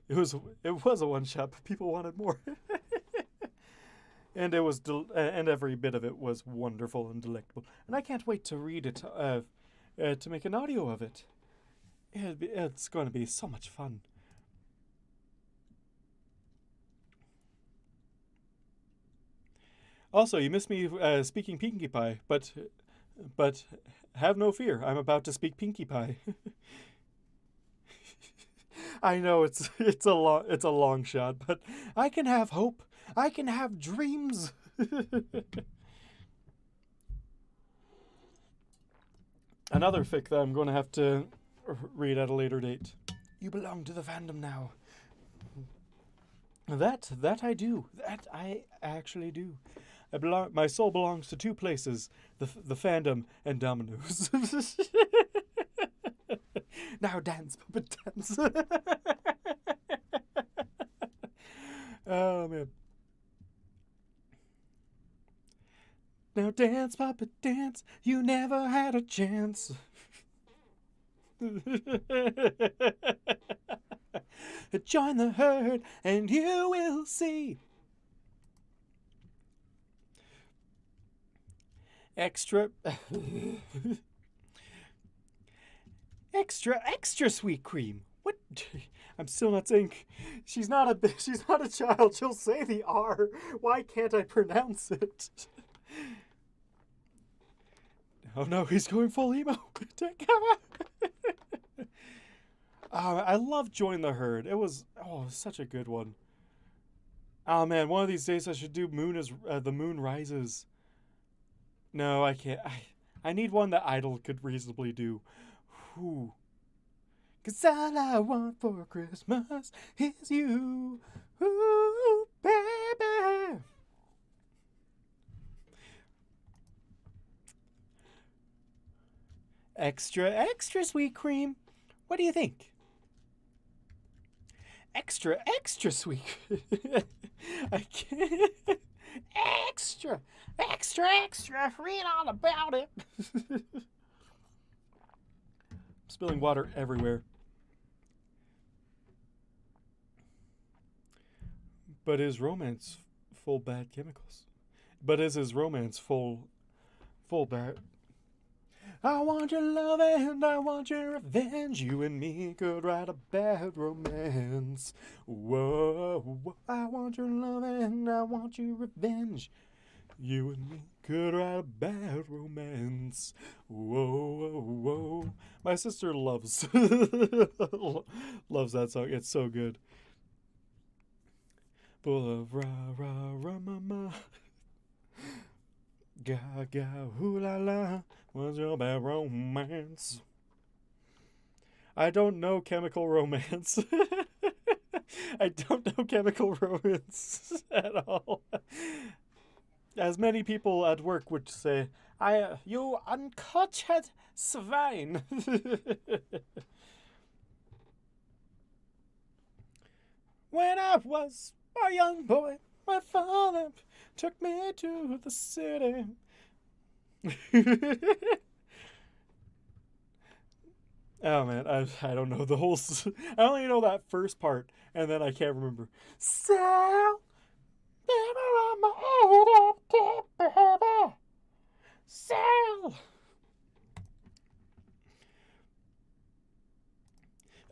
It was a one shot, but people wanted more. And it was and every bit of it was wonderful and delectable. And I can't wait to read it to make an audio of it. It's going to be so much fun. Also, you missed me speaking Pinkie Pie, but have no fear. I'm about to speak Pinkie Pie. I know it's a long shot, but I can have hope. I can have dreams. Another fic that I'm going to have to read at a later date. You belong to the fandom now. That I do. That I actually do. My soul belongs to two places: the fandom and Domino's. Now dance, puppet dance. Oh man. Now dance, puppet dance. You never had a chance. Join the herd and you will see. Extra extra sweet cream. What? I'm still not saying. She's not a child. She'll say the R. Why can't I pronounce it? Oh no, he's going full emo. I love Join the Herd. It was such a good one. Oh man, one of these days I should do The Moon Rises. No, I can't. I need one that Idol could reasonably do. Whew. 'Cause all I want for Christmas is you. Ooh, baby. Extra sweet cream. What do you think? Extra sweet. I can't. Extra. Read all about it. Spilling water everywhere. But is romance full bad chemicals? But is his romance full bad? I want your love and I want your revenge. You and me could write a bad romance. Whoa, I want your love and I want your revenge. You and me could write a bad romance. Whoa. My sister loves loves that song. It's so good. Full of rah, mama. Gaga, hoo la la, what's your bad romance? I don't know Chemical Romance. I don't know Chemical Romance at all. As many people at work would say, you uncultured swine. When I was a young boy, my father took me to the city. Oh man, I don't know the whole. I only know that first part, and then I can't remember. Sal, baby, I'm up, baby. Sal.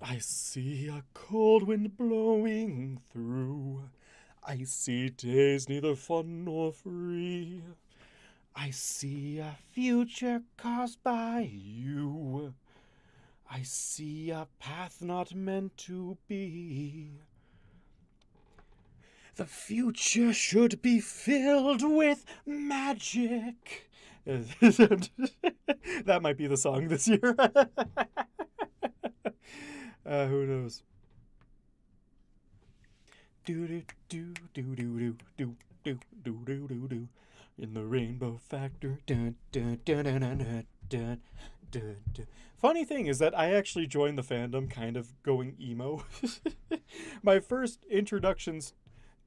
I see a cold wind blowing through. I see days neither fun nor free. I see a future caused by you. I see a path not meant to be. The future should be filled with magic. That might be the song this year. Who knows? Do do do do do do do do do do do in the Rainbow Factory. Dun, dun, dun, dun, dun, dun, dun, dun, dun. Funny thing is that I actually joined the fandom kind of going emo. My first introductions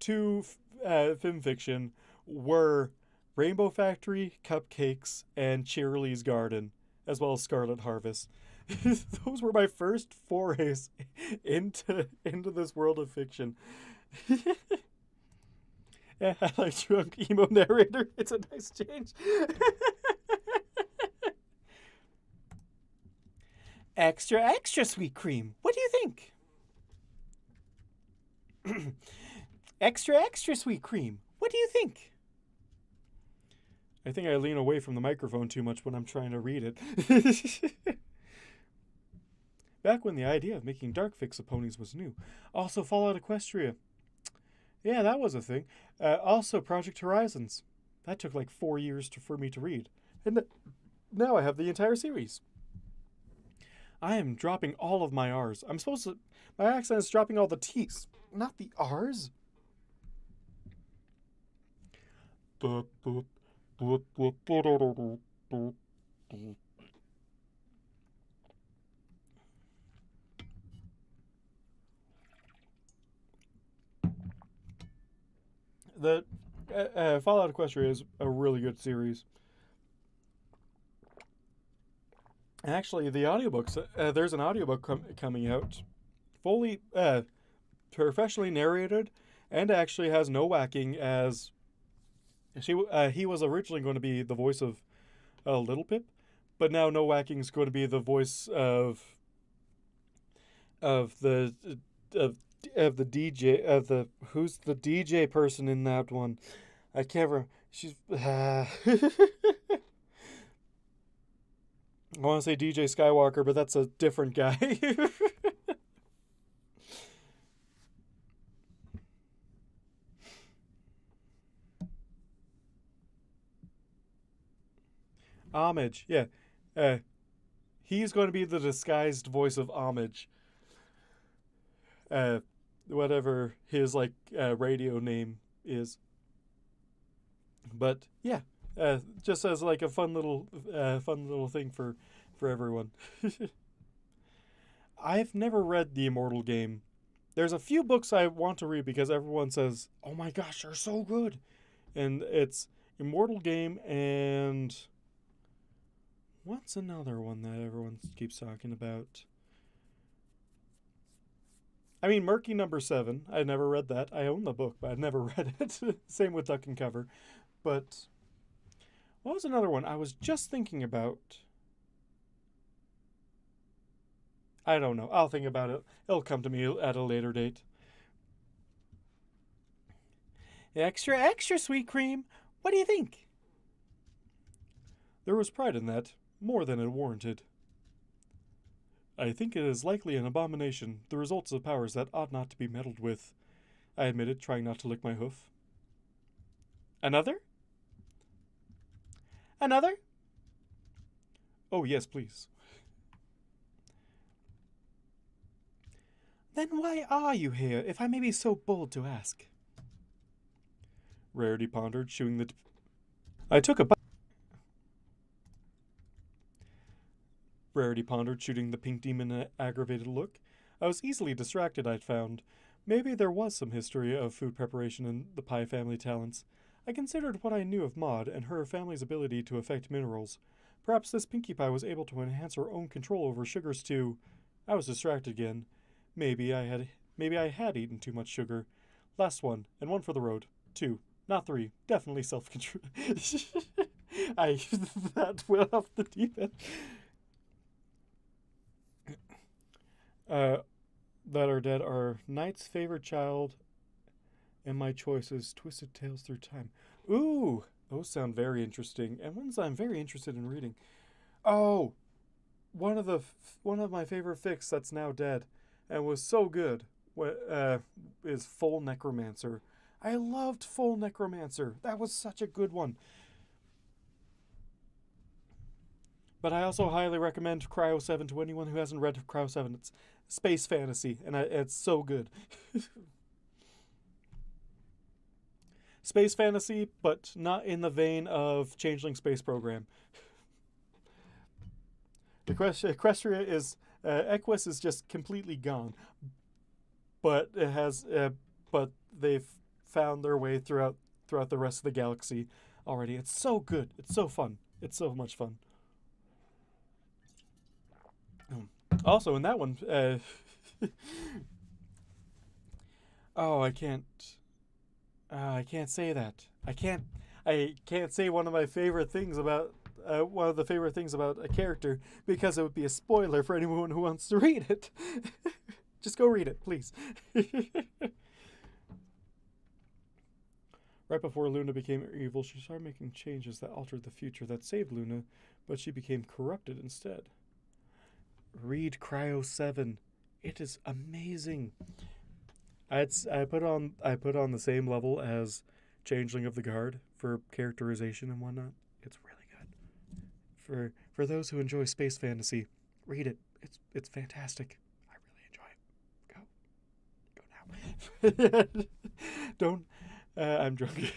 to film fiction were Rainbow Factory, Cupcakes, and Cheerilee's Garden, as well as Scarlet Harvest. Those were my first forays into this world of fiction. Yeah, I like drunk emo narrator. It's a nice change. Extra sweet cream. What do you think? Extra sweet cream. What do you think? I think I lean away from the microphone too much when I'm trying to read it. Back when the idea of making dark fics of ponies was new. Also Fallout Equestria. Yeah, that was a thing. Also Project Horizons. That took like 4 years for me to read. And now I have the entire series. I am dropping all of my R's. I'm supposed to. My accent is dropping all the T's, not the R's. Boop, boop, boop, boop, boop, boop, boop. The Fallout Equestria is a really good series. Actually, the audiobooks, there's an audiobook coming out, fully professionally narrated, and actually has no whacking. As he was originally going to be the voice of Little Pip, but now no whacking is going to be the voice of the of the DJ of the who's the DJ person in that one. I can't remember. She's I want to say DJ Skywalker, but that's a different guy. Homage, yeah. He's going to be the disguised voice of Homage. Whatever his radio name is. But yeah, just as like a fun little thing for everyone. I've never read the Immortal game. There's a few books I want to read because everyone says, "Oh my gosh, they're so good," and it's Immortal game and what's another one that everyone keeps talking about? I mean, Murky Number 7. I never read that. I own the book, but I've never read it. Same with Duck and Cover. But what was another one I was just thinking about? I don't know. I'll think about it. It'll come to me at a later date. Extra, extra sweet cream. What do you think? There was pride in that, more than it warranted. I think it is likely an abomination, the results of powers that ought not to be meddled with, I admitted, trying not to lick my hoof. Another? Another? Oh, yes, please. Then why are you here, if I may be so bold to ask? Rarity pondered, chewing the... I took a bite. Rarity pondered, shooting the pink demon an aggravated look. I was easily distracted, I'd found. Maybe there was some history of food preparation in the Pie family talents. I considered what I knew of Maud and her family's ability to affect minerals. Perhaps this Pinkie Pie was able to enhance her own control over sugars too. I was distracted again. Maybe I had eaten too much sugar. Last one, and one for the road. 2, not 3. Definitely self-control. That went off the deep end. That Are Dead are Knight's favorite child, and my choices, Twisted Tales Through Time. Ooh, those sound very interesting, and ones I'm very interested in reading. Oh, one of my favorite fics that's now dead, and was so good, is Full Necromancer. I loved Full Necromancer. That was such a good one. But I also highly recommend Cryo 7 to anyone who hasn't read Cryo 7. It's space fantasy, and it's so good. Space fantasy, but not in the vein of Changeling Space Program. Equestria is... Equus is just completely gone. But it has... but they've found their way throughout the rest of the galaxy already. It's so good. It's so fun. It's so much fun. Also, in that one, oh, I can't say that. I can't say one of my favorite things about one of the favorite things about a character because it would be a spoiler for anyone who wants to read it. Just go read it, please. Right before Luna became evil, she started making changes that altered the future that saved Luna, but she became corrupted instead. Read Cryo 7. It is amazing. I put on the same level as Changeling of the Guard for characterization and whatnot. It's really good. For those who enjoy space fantasy, read it. it's fantastic. I really enjoy it. Go now. Don't. I'm drunk.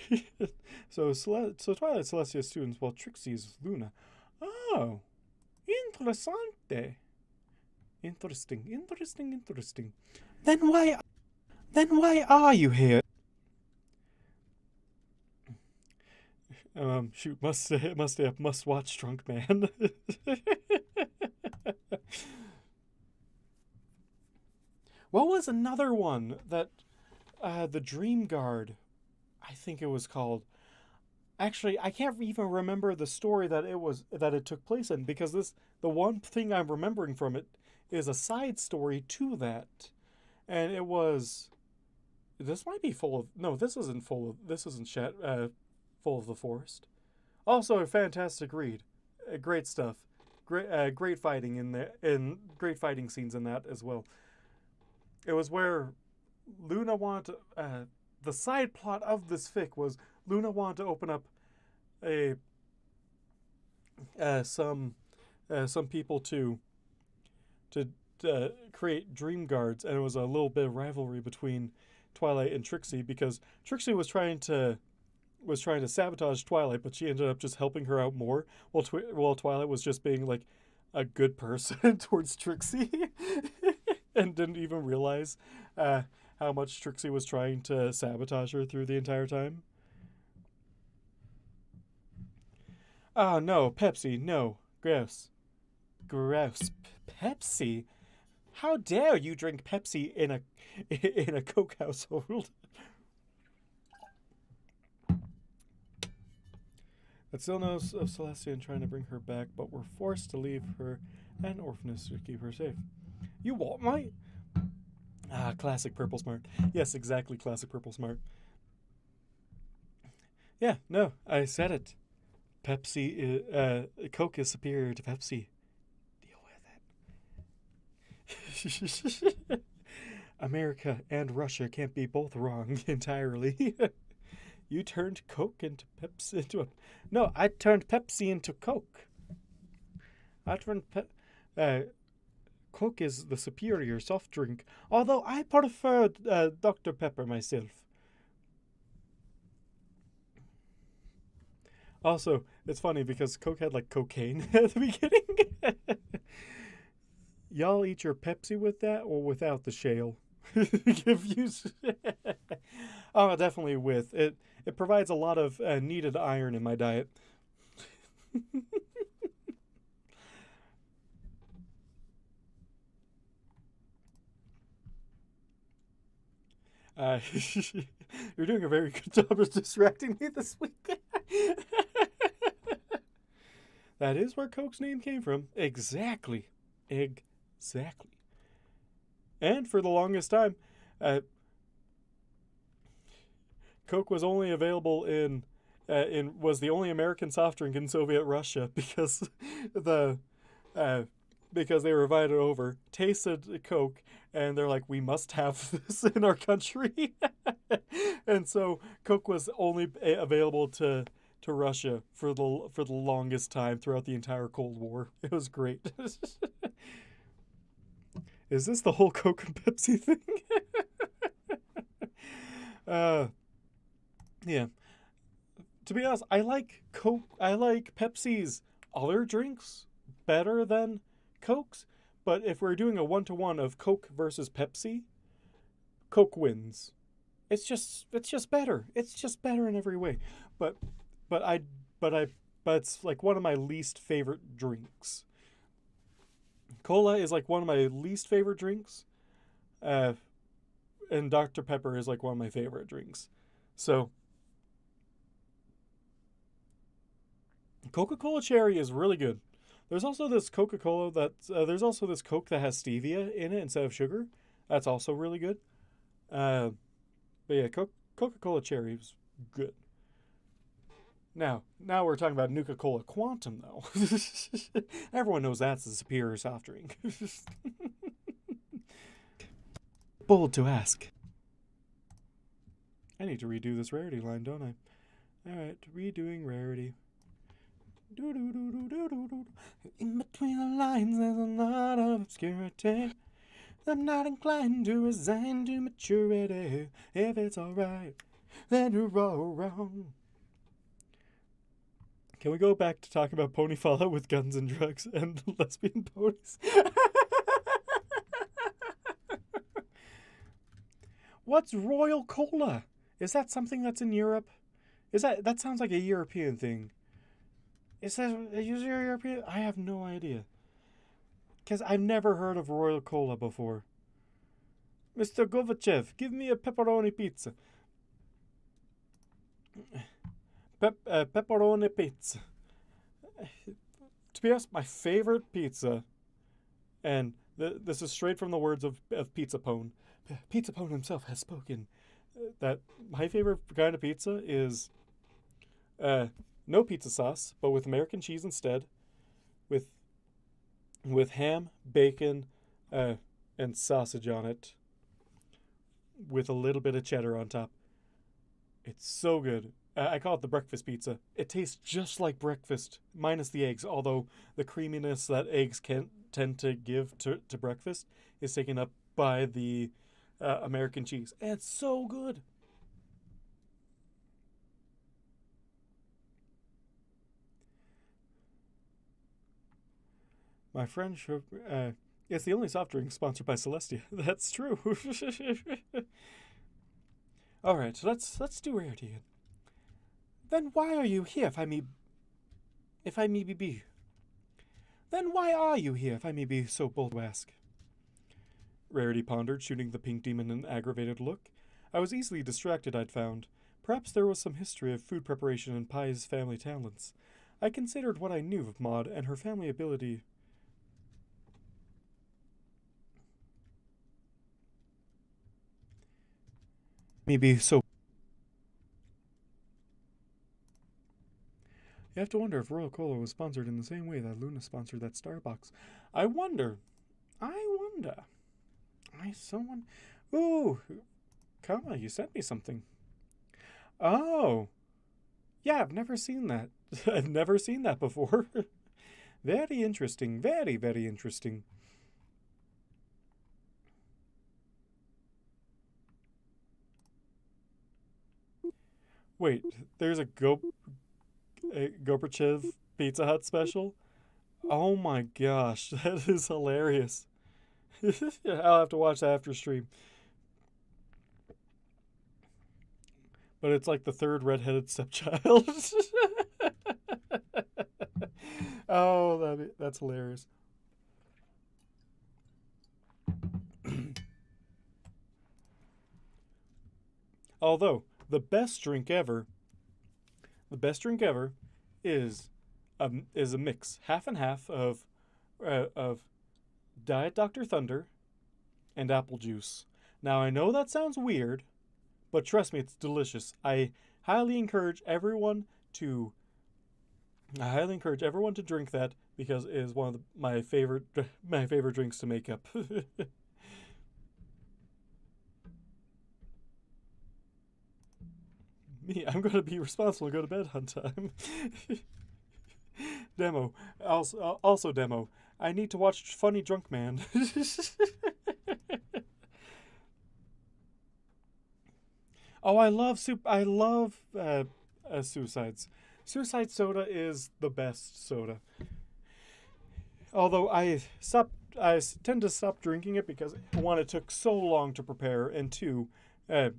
So Twilight Celestia students, while Trixie's Luna. Oh, interessante. Interesting. Then why are you here? Shoot, must watch drunk man. What was another one that, the Dream Guard, I think it was called. Actually, I can't even remember the story that it took place in, because the one thing I'm remembering from it is a side story to that, and it was. This might be full of. No, this isn't full of. This isn't full of the forest. Also, a fantastic read, great stuff, great fighting in there, and great fighting scenes in that as well. It was where Luna wanted. The side plot of this fic was Luna wanted to open up a some people to create dream guards, and it was a little bit of rivalry between Twilight and Trixie, because Trixie was trying to sabotage Twilight, but she ended up just helping her out more, while Twilight was just being like a good person towards Trixie, and didn't even realize how much Trixie was trying to sabotage her through the entire time. Ah, no, Pepsi, no. Gross. Pepsi? How dare you drink Pepsi in a Coke household? But still knows of Celestia trying to bring her back, but we're forced to leave her an orphanage to keep her safe. You what, mate? Ah, classic Purple Smart. Yes, exactly, classic Purple Smart. Yeah, no, I said it. Coke is superior to Pepsi. Deal with it. America and Russia can't be both wrong entirely. You turned Coke into Pepsi No, I turned Pepsi into Coke. Coke is the superior soft drink, although I prefer Dr. Pepper myself. Also, it's funny because Coke had like cocaine at the beginning. Y'all eat your Pepsi with that or without the shale? Oh, definitely with it. It provides a lot of needed iron in my diet. You're doing a very good job of distracting me this week. That is where Coke's name came from. Exactly. And for the longest time, Coke was only available was the only American soft drink in Soviet Russia, because because they were invited over, tasted Coke, and they're like, we must have this in our country. And so Coke was only available to Russia for the longest time throughout the entire Cold War. It was great. Is this the whole Coke and Pepsi thing? Yeah. To be honest, I like Pepsi's other drinks better than Coke's, but if we're doing a 1-to-1 of Coke versus Pepsi, Coke wins. It's just better. It's just better in every way. But it's like one of my least favorite drinks. Cola is like one of my least favorite drinks. And Dr. Pepper is like one of my favorite drinks. So Coca-Cola Cherry is really good. There's also this Coca-Cola there's also this Coke that has stevia in it instead of sugar. That's also really good. But yeah, Coca-Cola Cherry is good. Now we're talking about Nuka-Cola Quantum, though. Everyone knows that's the superior soft drink. Bold to ask. I need to redo this rarity line, don't I? Alright, redoing rarity. In between the lines, there's a lot of obscurity. I'm not inclined to resign to maturity. If it's alright, then you're all wrong. Can we go back to talking about pony fallout with guns and drugs and lesbian ponies? What's Royal Cola? Is that something that's in Europe? That sounds like a European thing? Is that a European? I have no idea. Because I've never heard of Royal Cola before. Mr. Govachev, give me a pepperoni pizza. Pepperoni pizza. To be honest, my favorite pizza, and this is straight from the words of Pizza Pone. Pizza Pone himself has spoken that my favorite kind of pizza is no pizza sauce, but with American cheese instead, with ham, bacon, and sausage on it, with a little bit of cheddar on top. It's so good. I call it the breakfast pizza. It tastes just like breakfast, minus the eggs, although the creaminess that eggs can tend to give to breakfast is taken up by the American cheese. And it's so good. My friend, it's the only soft drink sponsored by Celestia. That's true. All right, so let's do rarity again. Then why are you here, if I may be? Then why are you here, if I may be so bold to ask? Rarity pondered, shooting the pink demon an aggravated look. I was easily distracted, I'd found. Perhaps there was some history of food preparation in Pai's family talents. I considered what I knew of Maud and her family ability. Maybe so. You have to wonder if Royal Cola was sponsored in the same way that Luna sponsored that Starbucks. I wonder. Someone. Ooh, Kama, you sent me something. Oh. Yeah, I've never seen that. I've never seen that before. Very interesting. Very, very interesting. Wait, there's a Gorbachev Pizza Hut special? Oh my gosh, that is hilarious. I'll have to watch that after stream. But it's like the third redheaded stepchild. Oh, that's hilarious. Although the best drink ever is a mix, half and half of Diet Dr. Thunder and apple juice. Now I know that sounds weird, but trust me, it's delicious. I highly encourage everyone to drink that because it is one of my favorite drinks to make up. Me, I'm going to be responsible and go to bed on time. Demo. Also demo. I need to watch Funny Drunk Man. Oh, I love Suicides. Suicide soda is the best soda. Although I tend to stop drinking it because one, it took so long to prepare, and two, I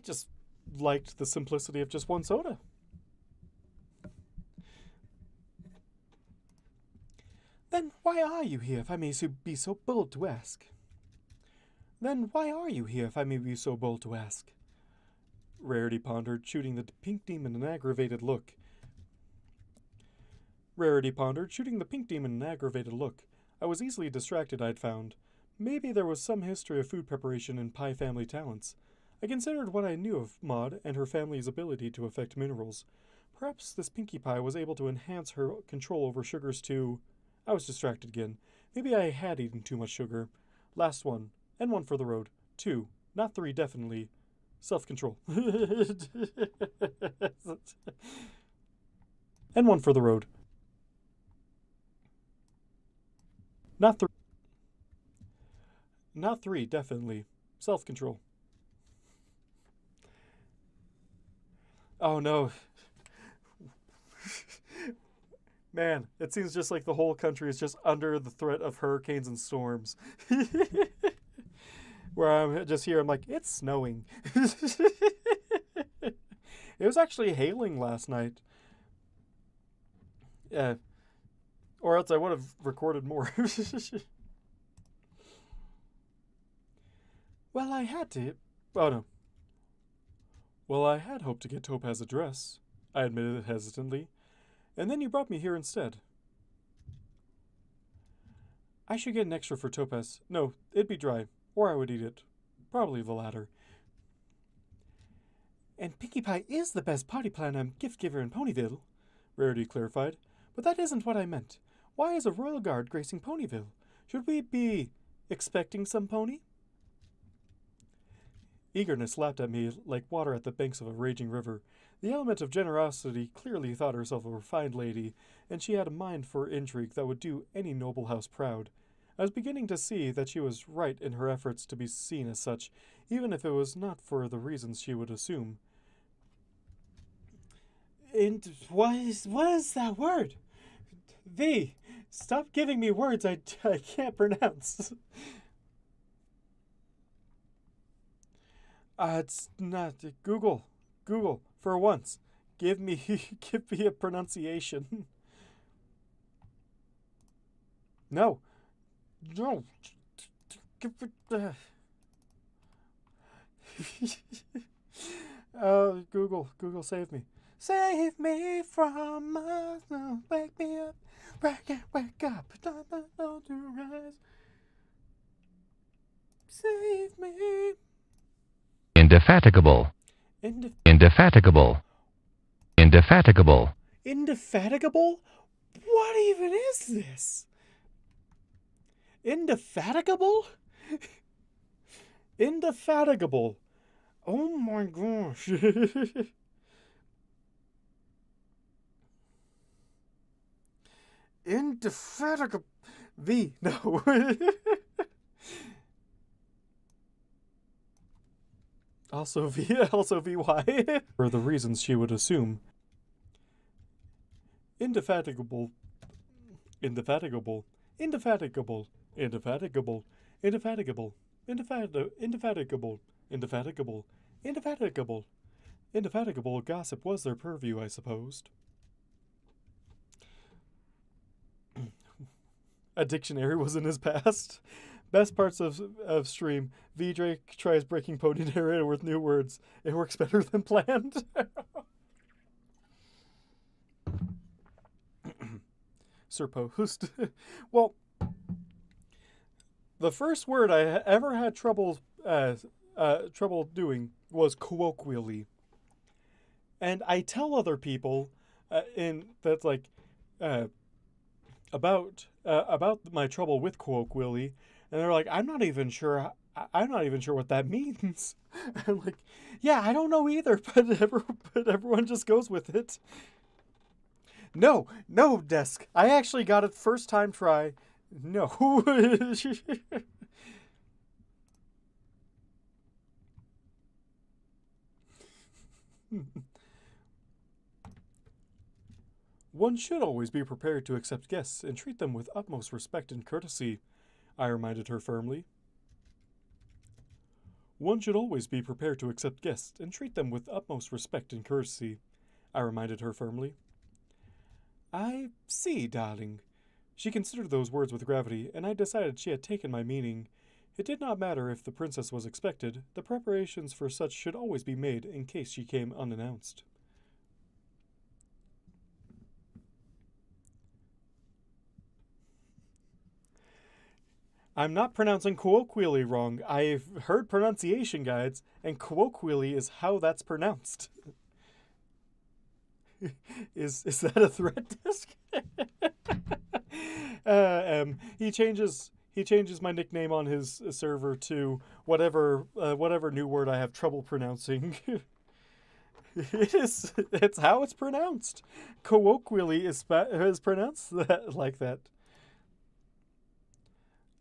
just liked the simplicity of just one soda. Then why are you here, if I may be so bold to ask? Rarity pondered, shooting the pink demon an aggravated look. I was easily distracted, I'd found. Maybe there was some history of food preparation in Pie family talents. I considered what I knew of Maud and her family's ability to affect minerals. Perhaps this Pinkie Pie was able to enhance her control over sugars too. I was distracted again. Maybe I had eaten too much sugar. Last one, and one for the road. 2, not 3, definitely. Self-control. And one for the road. Not three. Not three, definitely. Self-control. Oh no. Man, it seems just like the whole country is just under the threat of hurricanes and storms. Where I'm just here, I'm like, it's snowing. It was actually hailing last night. Yeah. Or else I would have recorded more. Well, I had to. Oh no. Well, I had hoped to get Topaz's address, I admitted hesitantly, and then you brought me here instead. I should get an extra for Topaz. No, it'd be dry, or I would eat it. Probably the latter. And Pinkie Pie is the best party planner gift giver in Ponyville, Rarity clarified. But that isn't what I meant. Why is a royal guard gracing Ponyville? Should we be expecting some pony? Eagerness lapped at me like water at the banks of a raging river. The element of generosity clearly thought herself a refined lady, and she had a mind for intrigue that would do any noble house proud. I was beginning to see that she was right in her efforts to be seen as such, even if it was not for the reasons she would assume. And what is that word? V. Stop giving me words I can't pronounce. It's not Google. Google, for once. Give me a pronunciation. No. No. Google, save me. Save me from myself. Wake me up. Wake up. Don't you rise. Save me. Indefatigable. Indefatigable. Indefatigable. Indefatigable? What even is this? Indefatigable? Indefatigable. Oh my gosh. Indefatigable. V. No. Also VY. For the reasons she would assume. Indefatigable. Indefatigable. Indefatigable. Indefatigable. Indefatigable. Indefatigable. Indefatigable. Indefatigable. Indefatigable gossip was their purview, I supposed. A dictionary was in his past. Best parts of stream. V Drake tries breaking pony narrator with new words. It works better than planned. Supposed. Well, the first word I ever had trouble doing was colloquially, and I tell other people about my trouble with colloquially, and they're like, I'm not even sure what that means. I'm like, yeah, I don't know either, but everyone just goes with it. No, desk. I actually got it first time try. No. One should always be prepared to accept guests and treat them with utmost respect and courtesy, I reminded her firmly. One should always be prepared to accept guests and treat them with utmost respect and courtesy, I reminded her firmly. I see, darling. She considered those words with gravity, and I decided she had taken my meaning. It did not matter if the princess was expected. The preparations for such should always be made in case she came unannounced. I'm not pronouncing colloquially wrong. I've heard pronunciation guides, and colloquially is how that's pronounced. Is that a threat disc? He changes my nickname on his server to whatever new word I have trouble pronouncing. It's how it's pronounced. Colloquially is pronounced like that.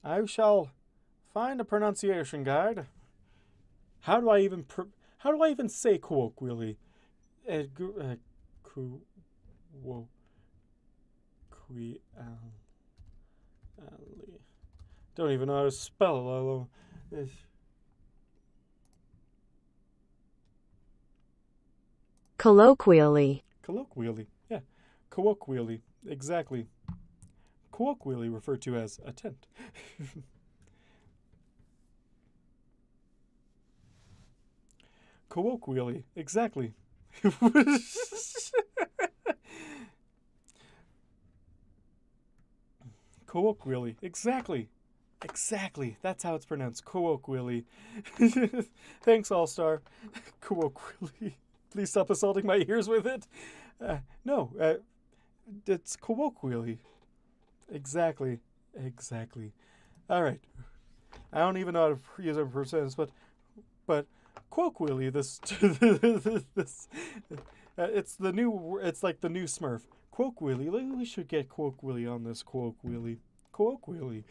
I shall find a pronunciation guide. How do I even say colloquially? Colloquially. Don't even know how to spell it. Although, Colloquially. colloquially, yeah, colloquially, exactly. Colloquially referred to as a tent. Colloquially, exactly. Colloquially, exactly. Exactly. That's how it's pronounced. Colloquially. Thanks, All Star. Colloquially. Please stop assaulting my ears with it. No, it's colloquially. Exactly. Exactly. All right. I don't even know how to use it for sentence, but colloquially, this this it's the new. It's like the new Smurf. Colloquially, we should get colloquially on this. Colloquially, colloquially.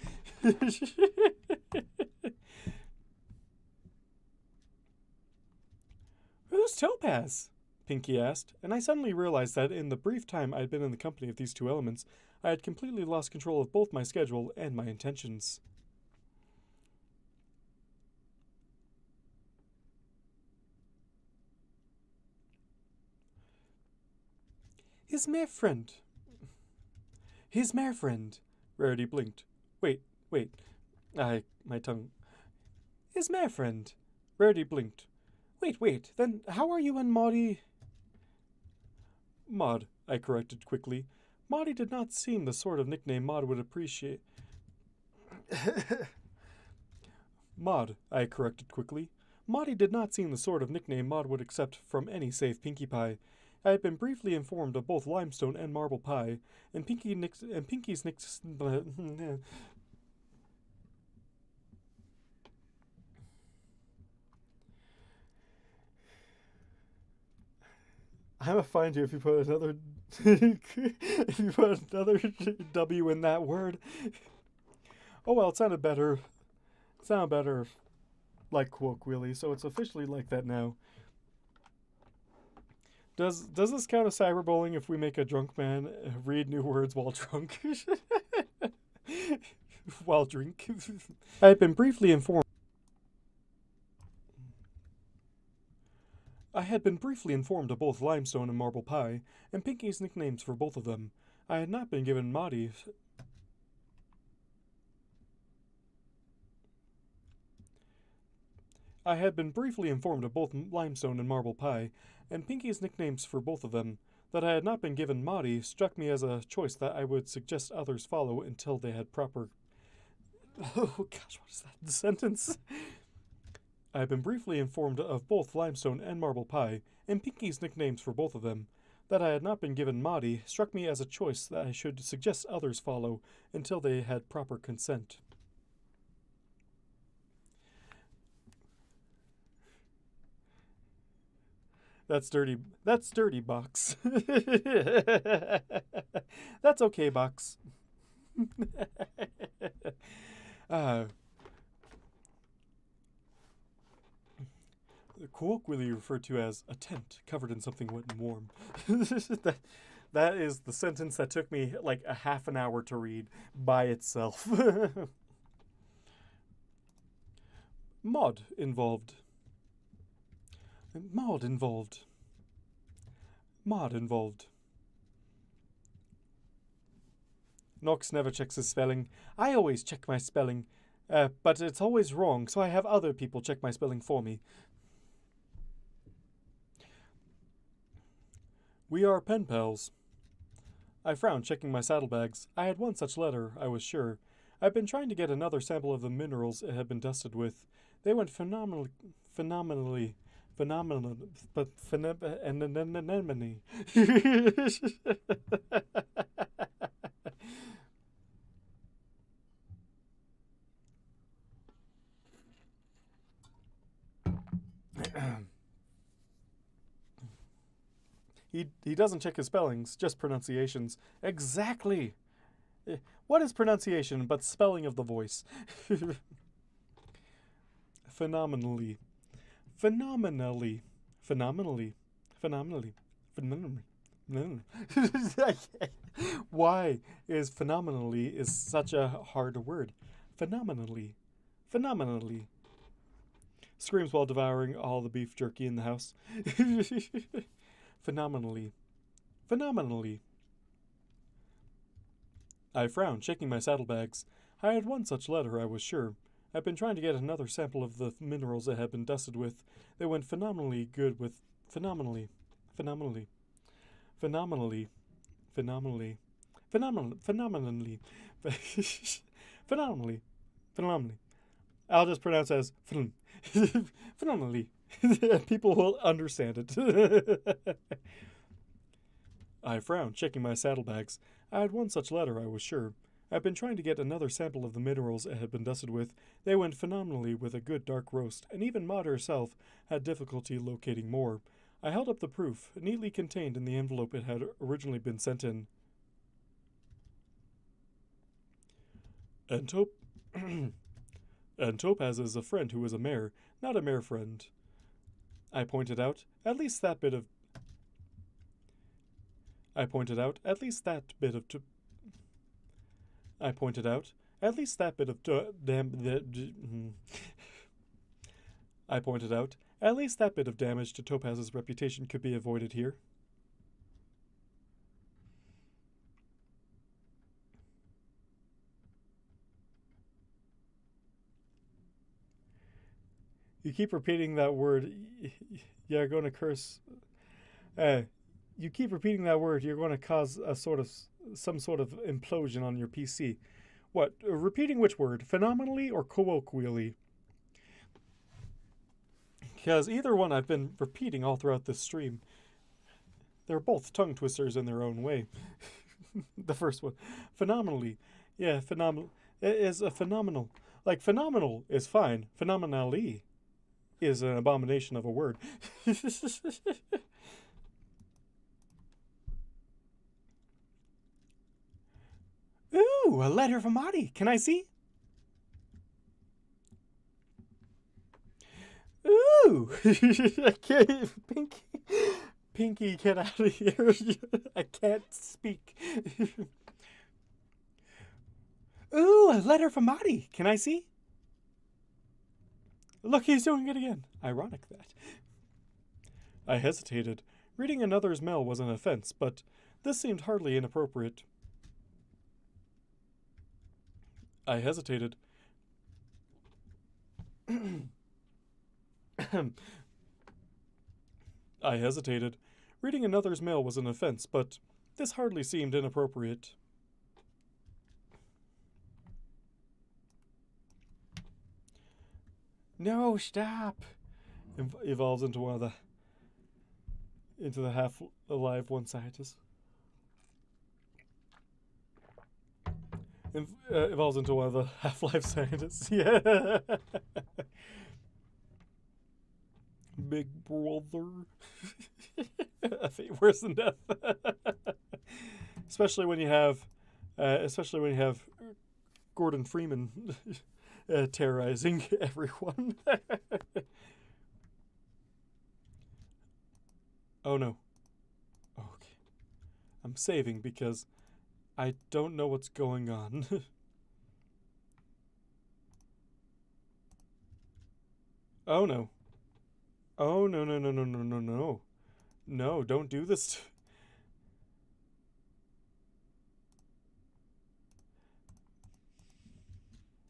Who's Topaz? Pinky asked, and I suddenly realized that in the brief time I had been in the company of these two elements, I had completely lost control of both my schedule and my intentions. His mere friend. His mere friend. Rarity blinked. Wait. My tongue. His mere friend. Rarity blinked. Wait. Then how are you and Maudie? Maud, I corrected quickly. Maudie did not seem the sort of nickname Maud would appreciate. Maud, I corrected quickly. Maudie did not seem the sort of nickname Maud would accept from any save Pinkie Pie. I had been briefly informed of both limestone and marble pie, and Pinkie's I'm gonna find you if you put another if you put another W in that word. Oh well, it sounded better. It sounded better like colloquially, so it's officially like that now. Does this count as cyberbullying if we make a drunk man read new words while drunk? While drink? I had been briefly informed. I had been briefly informed of both limestone and marble pie, and Pinkie's nicknames for both of them. I had not been given Maudie. I had been briefly informed of both limestone and marble pie, and Pinkie's nicknames for both of them. That I had not been given Maudie struck me as a choice that I would suggest others follow until they had proper. Oh gosh, what is that sentence? I had been briefly informed of both limestone and marble pie, and Pinkie's nicknames for both of them. That I had not been given Maudie struck me as a choice that I should suggest others follow until they had proper consent. That's dirty. That's dirty, Box. That's okay, Box. uh, colloquially referred to as a tent covered in something wet and warm. That is the sentence that took me like a half an hour to read by itself. Mod involved. Mod involved. Mod involved. Nox never checks his spelling. I always check my spelling, but it's always wrong, so I have other people check my spelling for me. We are pen pals. I frowned, checking my saddlebags. I had one such letter, I was sure. I'd been trying to get another sample of the minerals it had been dusted with. They went phenomenally, but anemone. He doesn't check his spellings, just pronunciations. Exactly. What is pronunciation but spelling of the voice? Phenomenally. Phenomenally. Phenomenally. Phenomenally. Phenomenally. Why is phenomenally is such a hard word? Phenomenally. Phenomenally. Screams while devouring all the beef jerky in the house. Phenomenally. Phenomenally. I frowned, shaking my saddlebags. I had one such letter, I was sure. I'd been trying to get another sample of the minerals it had been dusted with. They went phenomenally good with phenomenally. Phenomenally. Phenomenally. Phenomenally. Phenomenally. Phenomenally. Phenomenally. I'll just pronounce as phenomenally. People will understand it. I frowned, checking my saddlebags. I had one such letter, I was sure. I'd been trying to get another sample of the minerals it had been dusted with. They went phenomenally with a good dark roast, and even Maud herself had difficulty locating more. I held up the proof, neatly contained in the envelope it had originally been sent in. And Topaz is a friend who is a mare, not a mare friend. I pointed out, at least that bit of I pointed out, at least that bit of damage to Topaz's reputation could be avoided here. You keep repeating that word. You're going to curse. You keep repeating that word. You're going to cause some sort of implosion on your PC. What? Repeating which word? Phenomenally or colloquially? Because either one I've been repeating all throughout this stream. They're both tongue twisters in their own way. The first one, phenomenally. Yeah, phenomenal. It is a phenomenal. Like, phenomenal is fine. Phenomenally is an abomination of a word. Ooh, a letter from Adi. Can I see? Ooh! Pinky, get out of here. I can't speak. Ooh, a letter from Adi. Can I see? Look, he's doing it again. Ironic that. I hesitated. Reading another's mail was an offense, but this seemed hardly inappropriate. I hesitated. I hesitated. Reading another's mail was an offense, but this hardly seemed inappropriate. No, stop! Evolves into one of the half-alive one scientist. Evolves into one of the half-life scientists. Yeah. Big brother. A fate worse than death. especially when you have Gordon Freeman terrorizing everyone. Oh no. Okay. I'm saving because I don't know what's going on. Oh no. Oh no no no no no no no. No, don't do this.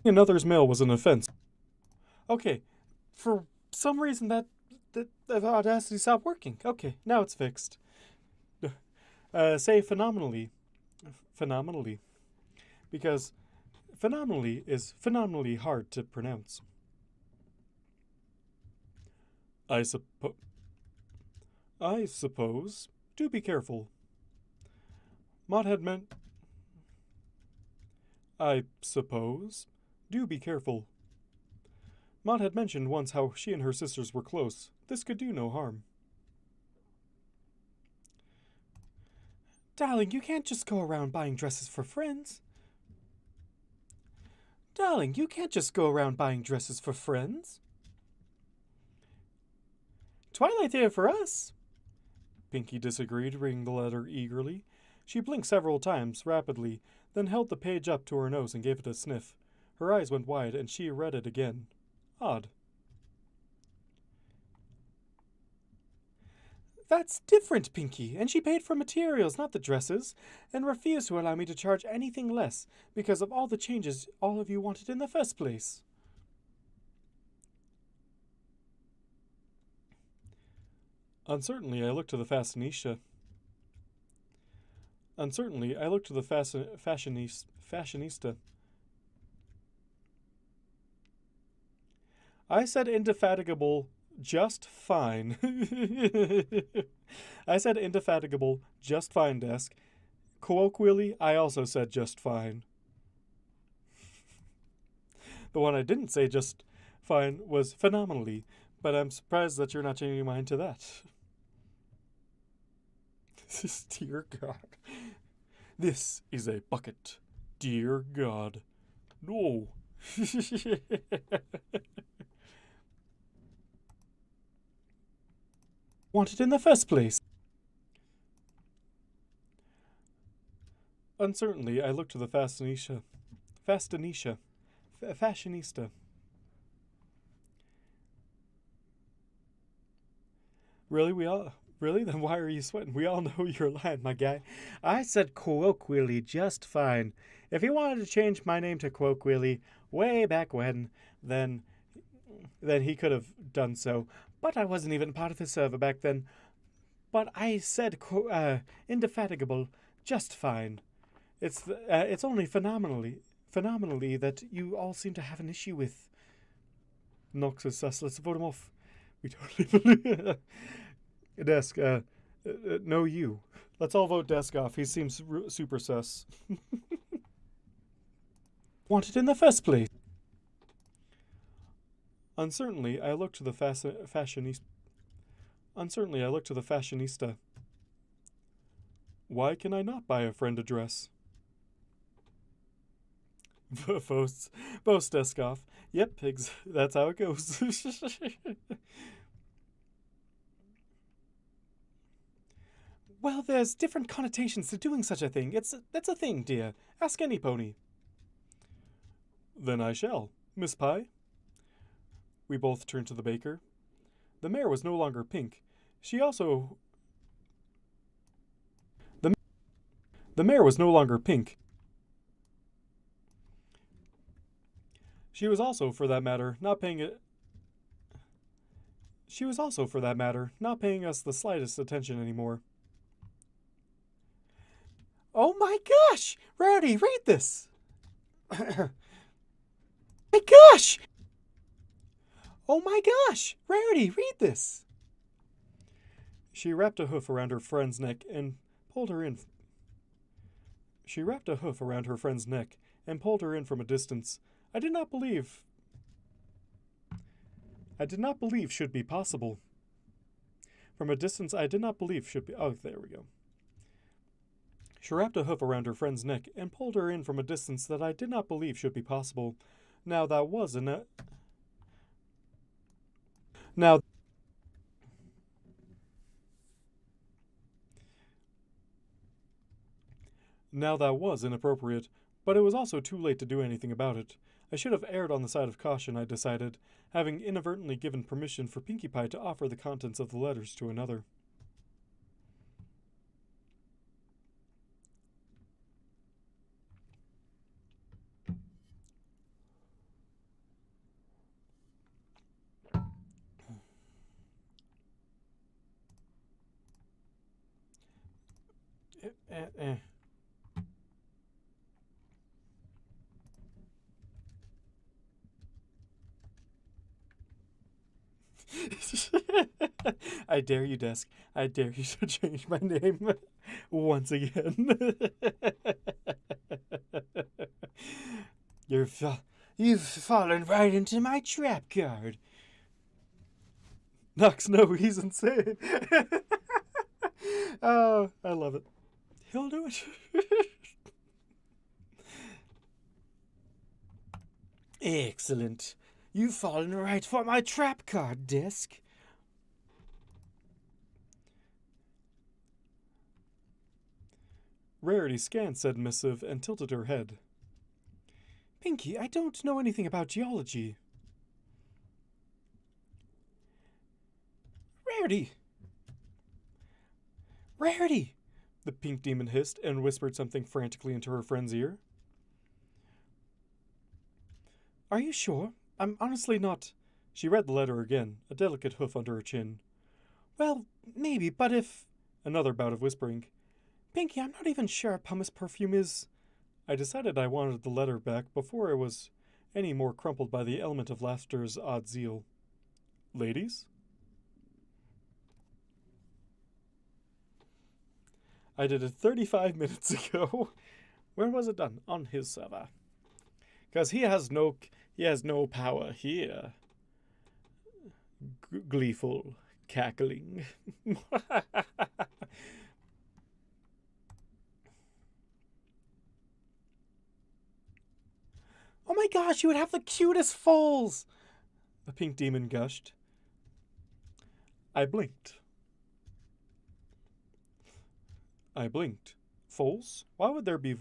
Another's mail was an offense. Okay. For some reason that Audacity stopped working. Okay, now it's fixed. Say phenomenally. Phenomenally. Because phenomenally is phenomenally hard to pronounce. I suppose. Do be careful. Maud had meant... I suppose. Do be careful. Maud had mentioned once how she and her sisters were close. This could do no harm. Darling, you can't just go around buying dresses for friends. Darling, you can't just go around buying dresses for friends. Twilight there for us. Pinky disagreed, reading the letter eagerly. She blinked several times, rapidly, then held the page up to her nose and gave it a sniff. Her eyes went wide, and she read it again. Odd. That's different, Pinky, and she paid for materials, not the dresses, and refused to allow me to charge anything less because of all the changes all of you wanted in the first place. Uncertainly, I looked to the fashionista. Fashionista. I said indefatigable, just fine. I said indefatigable, just fine, desk. Colloquially, I also said just fine. The one I didn't say just fine was phenomenally, but I'm surprised that you're not changing your mind to that. Dear God. This is a bucket. Dear God. No. Wanted in the first place. Uncertainly, I looked to the fashionista. Really? Then why are you sweating? We all know you're lying, my guy. I said colloquially just fine. If he wanted to change my name to colloquially way back when, then he could have done so. But I wasn't even part of his server back then. But I said indefatigable just fine. It's only phenomenally that you all seem to have an issue with. Nox is sus. Let's vote him off. We totally believe. Desk, no you. Let's all vote Desk off. He seems super sus. Wanted in the first place. Uncertainly, I looked to the fashionista. Why can I not buy a friend a dress? Boast Desk off. Yep, that's how it goes. Well, there's different connotations to doing such a thing. That's a thing, dear. Ask any pony. Then I shall. Miss Pie? We both turned to the baker. The mare was no longer pink. The mare was no longer pink. She was also, for that matter, not paying us the slightest attention anymore. Oh my gosh! Rarity, read this! My gosh! Oh my gosh! Rarity, read this! She wrapped a hoof around her friend's neck and pulled her in. From a distance. I did not believe should be possible. From a distance, I did not believe should be. Oh, there we go. She wrapped a hoof around her friend's neck and pulled her in from a distance that I did not believe should be possible. Now that was inappropriate, but it was also too late to do anything about it. I should have erred on the side of caution, I decided, having inadvertently given permission for Pinkie Pie to offer the contents of the letters to another. I dare you, Desk. I dare you to change my name once again. You've fallen right into my trap card. Nox, no, he's insane. Oh, I love it. He'll do it. Excellent. You've fallen right for my trap card, Desk. Rarity scanned said missive and tilted her head. Pinky, I don't know anything about geology. Rarity! Rarity! The pink demon hissed and whispered something frantically into her friend's ear. Are you sure? I'm honestly not. She read the letter again, a delicate hoof under her chin. Well, maybe, but if... Another bout of whispering. Pinky, I'm not even sure pumice perfume is... I decided I wanted the letter back before it was any more crumpled by the element of laughter's odd zeal. Ladies? I did it 35 minutes ago. Where was it done? On his server. Because he has no power here. Gleeful cackling. Oh my gosh, you would have the cutest foals! The pink demon gushed. I blinked. Foals? Why would there be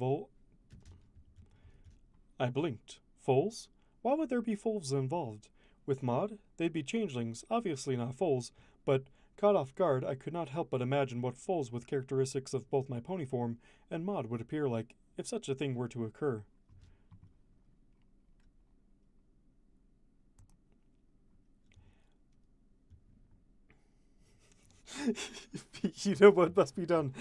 I blinked. Foals? Why would there be foals involved? With Maud, they'd be changelings, obviously not foals, but caught off guard, I could not help but imagine what foals with characteristics of both my pony form and Maud would appear like if such a thing were to occur. You know what must be done.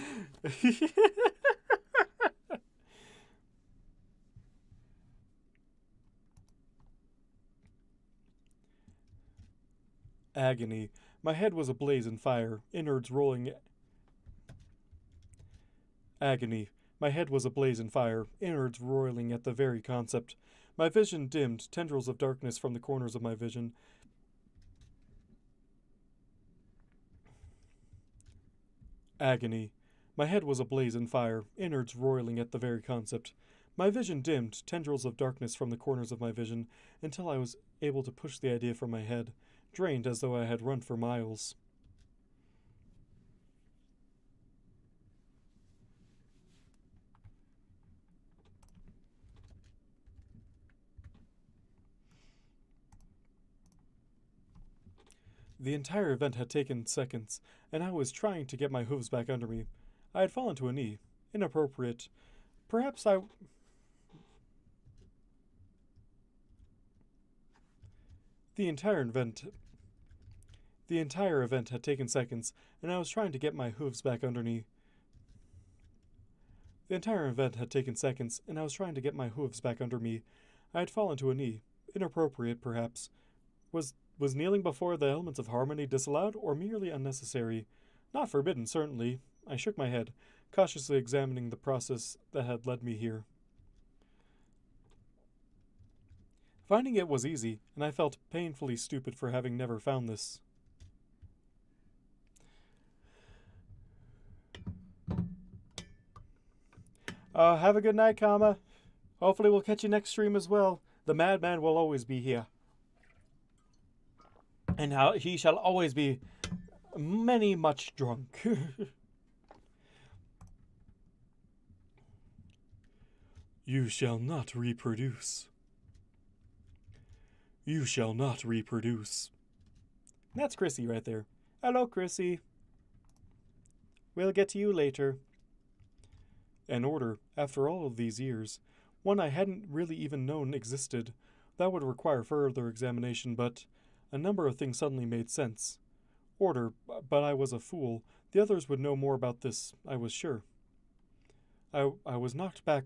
Agony. My head was ablaze in fire, innards rolling. Agony. My head was ablaze in fire, innards roiling at the very concept. My vision dimmed, tendrils of darkness from the corners of my vision. Agony. My head was ablaze in fire, innards roiling at the very concept. My vision dimmed, tendrils of darkness from the corners of my vision, until I was able to push the idea from my head, drained as though I had run for miles. The entire event had taken seconds, and I was trying to get my hooves back under me. I had fallen to a knee. Inappropriate. Perhaps I... The entire event had taken seconds, and I was trying to get my hooves back under me. The entire event had taken seconds, and I was trying to get my hooves back under me. I had fallen to a knee. Inappropriate, perhaps. Was kneeling before the elements of harmony disallowed, or merely unnecessary? Not forbidden, certainly. I shook my head, cautiously examining the process that had led me here. Finding it was easy, and I felt painfully stupid for having never found this. Have a good night, Kama. Hopefully we'll catch you next stream as well. The madman will always be here. And he shall always be many much drunk. You shall not reproduce. You shall not reproduce. That's Chrissy right there. Hello, Chrissy. We'll get to you later. An order, after all of these years. One I hadn't really even known existed. That would require further examination, but a number of things suddenly made sense. Order, but I was a fool. The others would know more about this, I was sure. I was knocked back...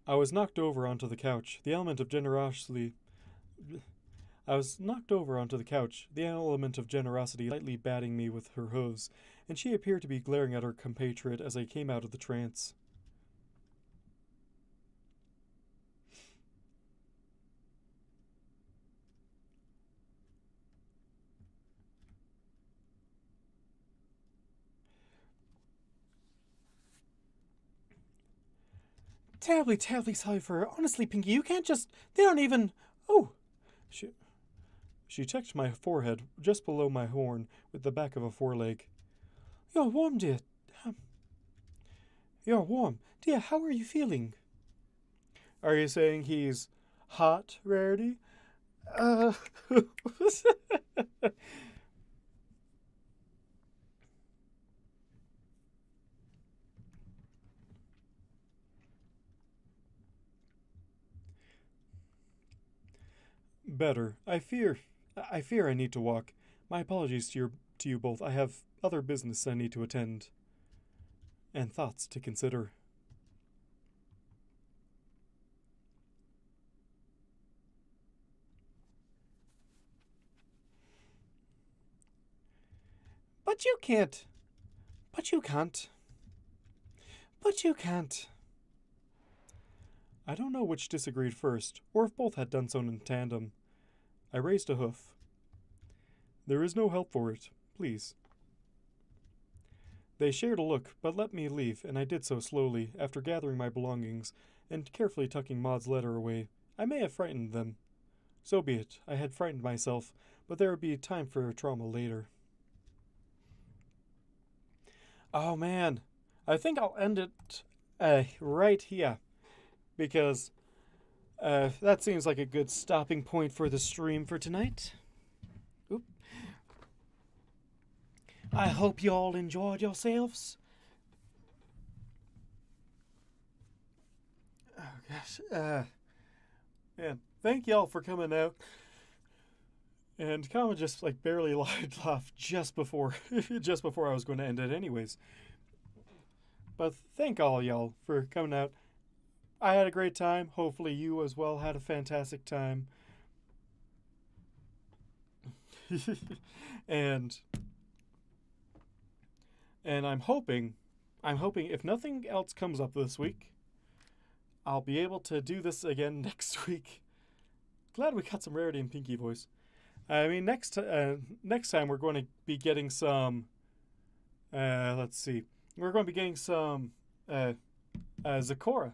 I was knocked over onto the couch. The element of generosity lightly batting me with her hooves, and she appeared to be glaring at her compatriot as I came out of the trance. terribly, terribly sorry for her. Honestly, Pinky, you can't just... They aren't even... Oh. She checked my forehead just below my horn with the back of a foreleg. You're warm, dear. You're warm. Dear, how are you feeling? Are you saying he's hot, Rarity? Better. I fear I need to walk. My apologies to you both. I have other business I need to attend. And thoughts to consider. But you can't. But you can't. But you can't. I don't know which disagreed first, or if both had done so in tandem. I raised a hoof. There is no help for it, please. They shared a look, but let me leave, and I did so slowly, after gathering my belongings and carefully tucking Maud's letter away. I may have frightened them. So be it. I had frightened myself, but there would be time for trauma later. Oh man, I think I'll end it right here, because that seems like a good stopping point for the stream for tonight. Oop. I hope you all enjoyed yourselves. Oh gosh, yeah, thank y'all for coming out. And Kama just like barely lied off just before I was going to end it anyways. But thank all y'all for coming out. I had a great time. Hopefully you as well had a fantastic time. and I'm hoping if nothing else comes up this week, I'll be able to do this again next week. Glad we got some Rarity and Pinky voice. I mean, next time we're going to be getting some. Let's see. We're going to be getting some Zakora,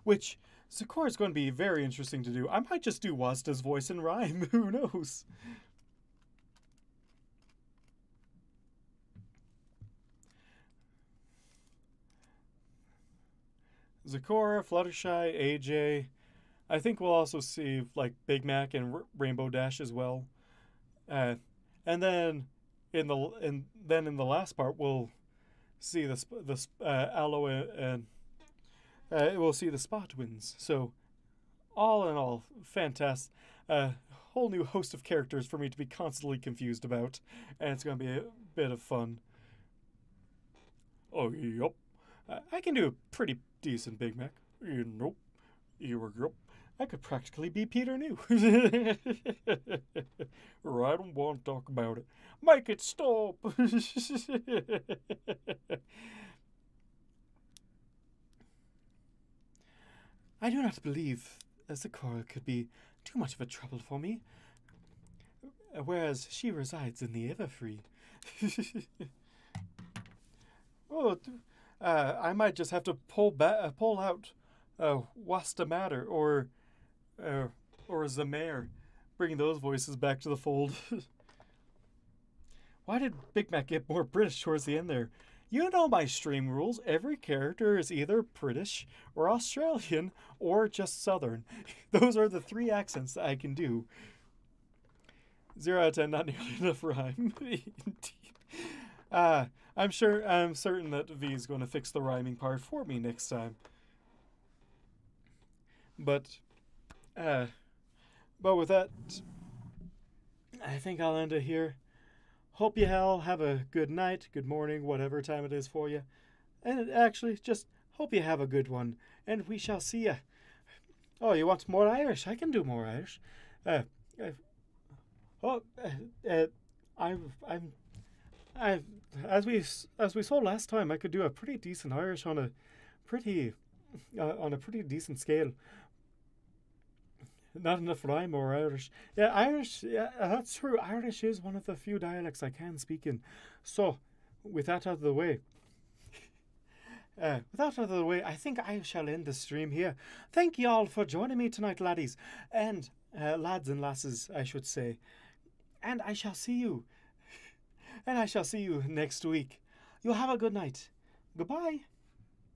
which Zakora is going to be very interesting to do. I might just do Wasta's voice in rhyme. Who knows? Zakora, Fluttershy, AJ. I think we'll also see like Big Mac and Rainbow Dash as well. And then in the last part we'll see the Aloe and we'll see the Spa Twins. So all in all, fantastic. Whole new host of characters for me to be constantly confused about, and it's going to be a bit of fun. Oh, yup. I can do a pretty decent Big Mac. Nope. Yep. I could practically be Peter New. I don't want to talk about it. Make it stop. I do not believe Zakora could be too much of a trouble for me, whereas she resides in the Everfree. Oh, I might just have to pull out What's the Matter or Zamare, bringing those voices back to the fold. Why did Big Mac get more British towards the end there? You know my stream rules. Every character is either British or Australian or just Southern. Those are the 3 accents that I can do. 0 out of 10, not nearly enough rhyme. Indeed. I'm certain that V is going to fix the rhyming part for me next time. But with that, I think I'll end it here. Hope you all have a good night, good morning, whatever time it is for you. And actually, just hope you have a good one. And we shall see ya. Oh, you want more Irish? I can do more Irish. As we saw last time, I could do a pretty decent Irish on a pretty decent scale. Not enough rhyme or Irish. Yeah, Irish, yeah, that's true. Irish is one of the few dialects I can speak in. So, with that out of the way, without further way, I think I shall end the stream here. Thank you all for joining me tonight, laddies. And lads and lasses, I should say. And I shall see you. And I shall see you next week. You have a good night. Goodbye.